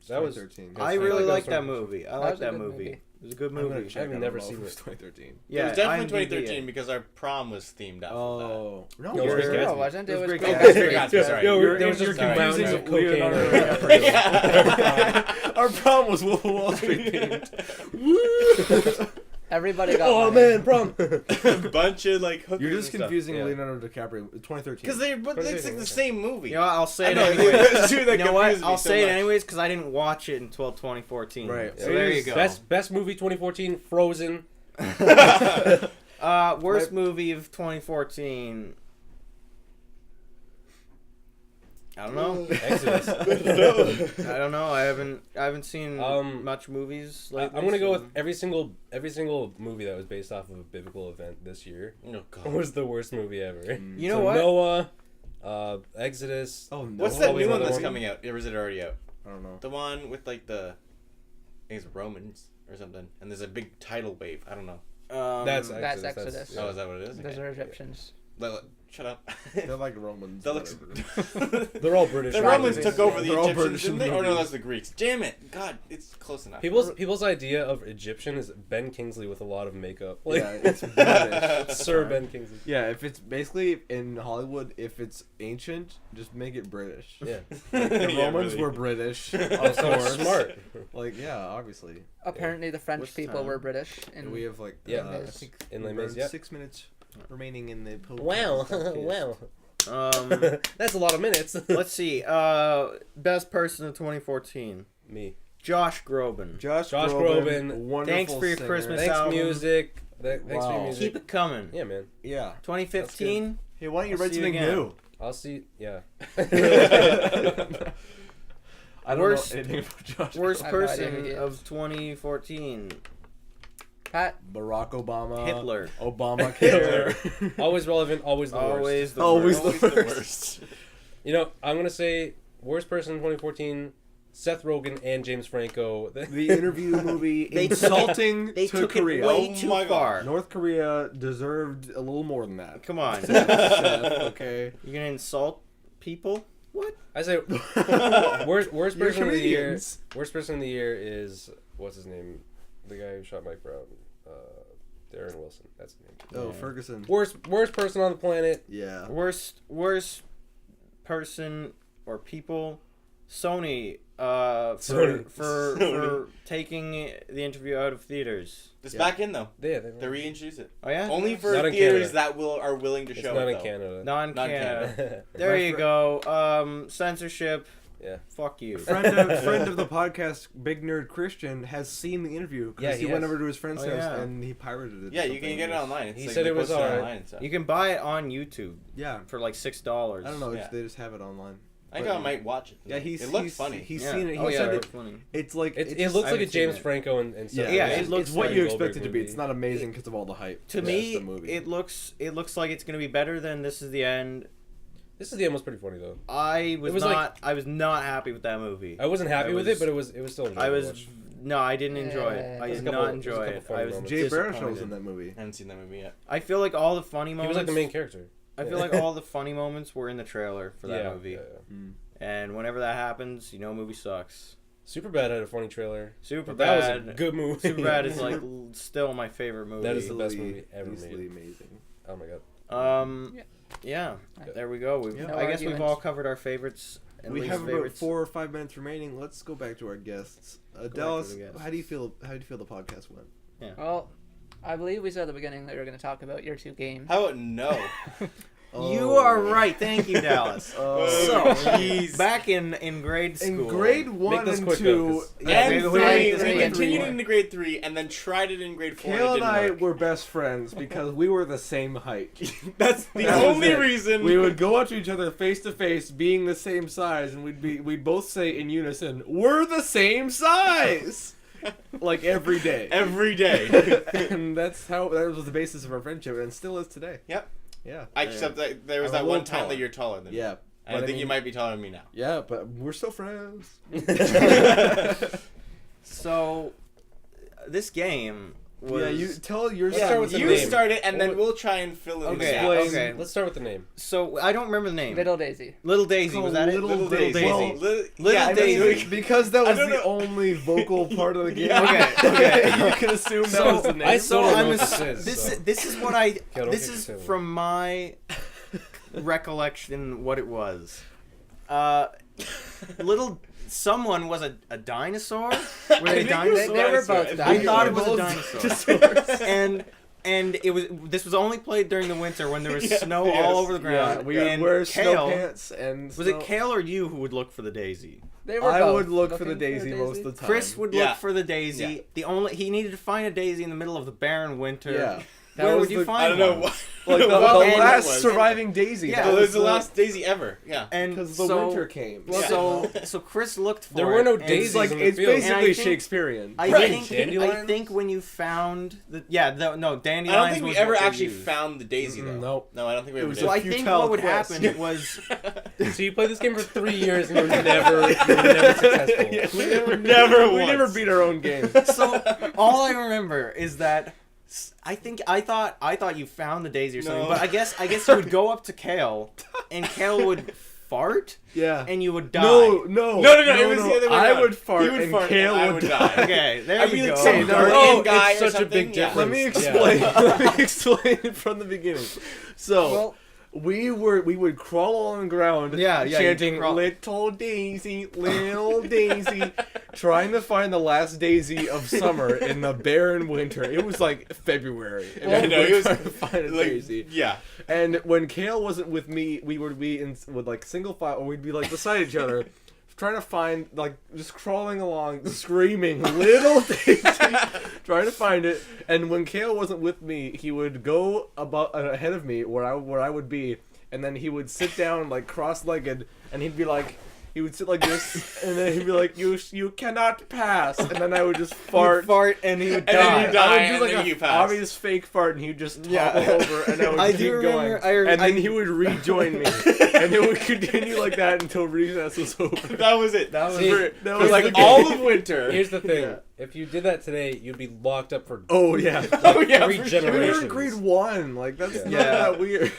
That was 2013. I I really like like that that one. movie. I That like was a that good movie. movie. It was a good I'm gonna movie. check. I've I never don't know seen if it was it. 2013. Yeah, it was definitely IMDb, 2013 because our prom was themed after Oh No, No, it was it Gatsby. wasn't. It was Great Great Gatsby. Gatsby. Gatsby, sorry. Yo, You're there was just confusing mountains of cocaine. Leonardo and- DiCaprio. Yeah. Our prom was Wolf of Wall Street themed. Everybody got Oh money. man, prom. that. Bunch of like hookers. You're just and stuff. confusing Yeah. Leonardo DiCaprio. 2013. Because it's like the same movie. You know what, I'll say I it know, anyways. it's two that You know what? confuse me I'll so say it much. anyways because I didn't watch it until 2014. Right. So there you go. Best movie 2014, Frozen. Worst movie of 2014. I don't know. Exodus. I don't know. I haven't seen much movies lately. I'm gonna go with so- every single movie that was based off of a biblical event this year Oh god. was the worst movie ever. You know So what? Noah, Exodus. Oh no. What's that Always new one another that's one. coming out? Or is it already out? I don't know. The one with like I think it's Romans or something, and there's a big tidal wave. I don't know. That's That's Exodus. Oh, is that what it is? Those Okay. are Egyptians. Shut up. They're like Romans. That looks. whatever. They're all British. The Right. Romans took over the They're all Egyptians, British didn't they? Oh no, movies. that's the Greeks. Damn it! God, it's close enough. People's idea of Egyptian is Ben Kingsley with a lot of makeup. Like, Yeah, it's British. Sir Ben Kingsley. Yeah, if it's basically in Hollywood, if it's ancient, just make it British. Yeah. Like, the Yeah, Romans really. were British. Oh, so smart. Like, yeah, obviously. Apparently, the French What's people time? were British. And we have like, Yeah. I Yes. think In Les around Mis, yep. 6 minutes remaining in the podcast. Wow. That's a lot of minutes. Let's see. Best person of 2014. Me. Josh Groban. Josh Groban, Groban, wonderful thanks for your singer. Christmas Thanks album. music. Thanks for Wow. your music. Keep it coming. Yeah, man. Yeah. 2015. Hey, why don't you I'll write see you something again. new? I'll see. Yeah. I don't Worst- know anything about Josh. Worst I have no idea who person he is. of 2014. Pat. Barack Obama. Hitler. Obamacare. Always relevant. Always the worst. Always the Always worst. the Always the worst. worst. You know, I'm gonna say worst person in 2014. Seth Rogen and James Franco. The interview movie They took it- insulting They to took Korea. it way Oh too my God. far. North Korea deserved a little more than that. Come on. Seth, okay. You're gonna insult people? What? I say worst You're person of the year. comedians. Worst person of the year is what's his name? The guy who shot Mike Brown. Darren Wilson. That's his name. Oh, Yeah. Ferguson. Worst person on the planet. Yeah. Worst person or people? Sony. Sony. For taking the interview out of theaters. It's Yeah. back in though. Yeah, They reintroduced it. Oh yeah. Only for Not in theaters Canada. that are willing to it's show not it in though. Canada. Not in Not in Canada. There My you go. Censorship. Yeah. Fuck you. friend of the podcast, Big Nerd Christian, has seen the interview because Yeah, he he went has. over to his friend's Oh, house yeah. and he pirated it. Yeah, or you can something. get it online. It's He like said they it was post alright. online and stuff. You can buy it on YouTube Yeah. for like $6. I don't know. Yeah. They just have it online. I think I might watch it. Yeah, it looks funny. He's Yeah. seen it. He Oh yeah, said it's it. funny. It's like It it's, looks I like a haven't seen James it. Franco and Yeah, Yeah, it's, it looks it's what like you a expect it Goldberg to be. movie. It's not amazing because of all the hype. To That's me, the movie. it looks like it's gonna be better than This Is the End. This is the end was pretty funny though. I was It was I was not happy with that movie. I wasn't happy I with was- it, but it was still enjoyable I to was watch. no, I didn't enjoy it. I There's did a couple- not there's a enjoy couple it. funny I was moments. Jay Baruchel was disappointed. in that movie. I haven't seen that movie yet. I feel like all the funny He moments. was like the main character. I feel like all the funny moments were in the trailer for that movie. Yeah. Mm. And whenever that happens, movie sucks. Superbad had a funny trailer. Super But that was a bad. good movie. Super bad is like still my favorite movie. That is the best Easily- movie ever easily made. amazing. Oh my god. Yeah. There we go. Yeah. No I guess we've arguments. all covered our favorites and We least have about favorites. 4 or 5 minutes remaining. Let's go back to our guests. to Dallas, the guests. how do you feel? How do you feel the podcast went? Well, I believe we said at the beginning that we were going to talk about your two games. How about no? You are right. Thank you, Dallas. Oh, So, jeez. back in grade school. in grade 1 this and quick, 2, though, 'cause- Yeah, and maybe we three. make We this grade continued three. into grade 3 and then tried it in grade 4. Kale and and it I didn't work. were best friends because we were the same height. That's the That was only it. reason. We would go up to each other face to face, being the same size, and we'd both say in unison, "We're the same size," like every day. every day. And that was the basis of our friendship, and still is today. Yep. Yeah. Except that there was I'm a that little one time taller. that you're taller than me. Yeah. And I but think you might be taller than me now. Yeah, but we're still friends. So, this game was. Yeah, you tell your Let's start with the you name. start it, and then What- we'll try and fill in the Okay, gaps. okay. Let's start with the name. So I don't remember the name. Little Daisy. Little Daisy, was that it? Little Daisy. Well, Little yeah, Daisy. Because that I was don't the know. only vocal part of the game. Okay, okay. You can assume that So, was the name. I So don't know I'm what ass- this is, this so. is this is what I don't this get is silly. from my recollection what it was. Little someone was a dinosaur. Were they I think it was dinosaurs? They were both I I dinosaurs. thought it was a Both dinosaur. and it was this was only played during the winter when there was Yeah, snow yes. all over the Yeah, ground. we would and wear snow Kale, pants and. was it Kale or you who would look for the daisy? They were I both would look for the looking daisy most of the time. Chris would Yeah. look for the daisy. Yeah. The only he needed to find a daisy in the middle of the barren winter. Yeah. That Where was would you the- find I don't know one? what. Like the what and- last was. surviving daisy. Yeah. Well, it was the the- last Daisy ever. Yeah. And Because the so, winter came. Well, so Chris looked for There it, were no and daisies It's like in the it's field. And I basically think- Shakespearean. I Right. Dandelions? think when you found the dandelions. I don't think we was ever what they actually used. found the Daisy though. Nope. No, I don't think we It ever was did. So a I think futile what would quest. happen was So you played this game for 3 years and you were never successful. Yeah, We never we never once. beat our own game. so all I remember is that I thought you found the daisy or something, No. but I guess you would go up to Kale and Kale would fart Yeah. and you would die. No. No, it was the other way I around. would fart He would and fart Kale and I would would die. die. Okay, there I'd you be go. like some Okay, no, guardian no, guy it's or such a big something. Yeah. Let me difference. explain. Let me explain it from the beginning. So Well, we would crawl on the ground, Yeah, yeah, chanting you'd crawl. "Little Daisy, Little Daisy," trying to find the last daisy of summer in the barren winter. It was like February. And Yeah, we no, were it was trying to find a like, daisy. yeah. And when Kale wasn't with me, we would be with like single file, or we'd be like beside each other, trying to find, like, just crawling along, screaming, "Little Daisy," trying to find it. And when Kale wasn't with me, he would go about ahead of me where I would be, and then he would sit down like cross-legged, and he'd be like. He would sit like this, and then he'd be like, "You cannot pass," and then I would just fart. Fart and he would And then die. you die. I would and do like then a you pass. obvious fake fart, and he'd just topple Yeah. over, and I would I keep do remember- going. I- And then I- he would rejoin me, and it would continue like that until recess was over. That was it. That was See, it. That For was like the game. all of winter. Here's the thing. Yeah. If you did that today, you'd be locked up for Oh yeah. Oh yeah, three for We were generations. in grade 1. Like that's Yeah. not Yeah. that weird.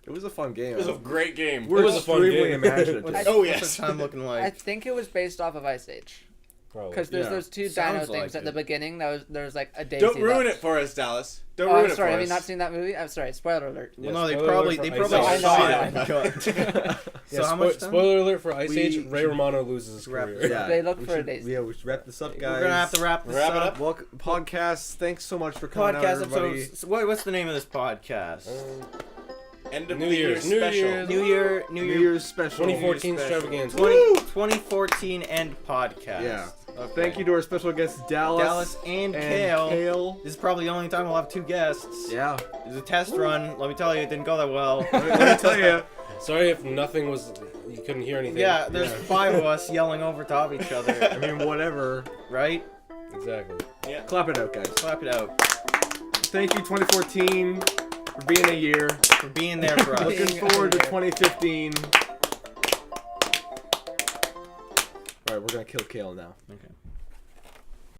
It was a fun game. It was a great game. We're It was a fun extremely game. imaginative. What's, Oh, what's yes. the time looking I like? think it was based off of Ice Age. Probably. Because there's Yeah. those two Sounds dino things like at the it. beginning. There was like a daisy. Don't ruin left. it for us, Dallas. Don't Oh, ruin I'm it sorry. for Have us. you not seen that movie? I'm sorry. Spoiler alert. Well, no, they spoiler probably alert they for probably Ice Age. saw I it. know. Yeah, So how much time? spoiler alert for Ice We Age. Ray should Romano loses his wrap career. this Yeah. They look we for a should- daisy. Yeah, we should wrap this up, guys. We're gonna have to wrap this Wrap it up. up. Welcome, podcast. Thanks so much for coming Podcast out, everybody. episode. So what's the name of this podcast? End of New the year Year's. New special. Year's. New Year, New Year's special. 2014 special. extravaganza. 2014 end podcast. Yeah. Okay. Thank you to our special guests, Dallas and Kale. Kale. This is probably the only time we'll have two guests. Yeah. It was a test run. Let me tell you, it didn't go that well. Let me tell you. Sorry if nothing was. You couldn't hear anything. Yeah, there's Yeah. 5 of us yelling over top each I other, mean, whatever. right? Exactly. Clap it out, guys. Clap it out Thank you, 2014, for being a year. for being there for us. Looking forward to 2015. Alright, we're gonna kill Kale now. Okay.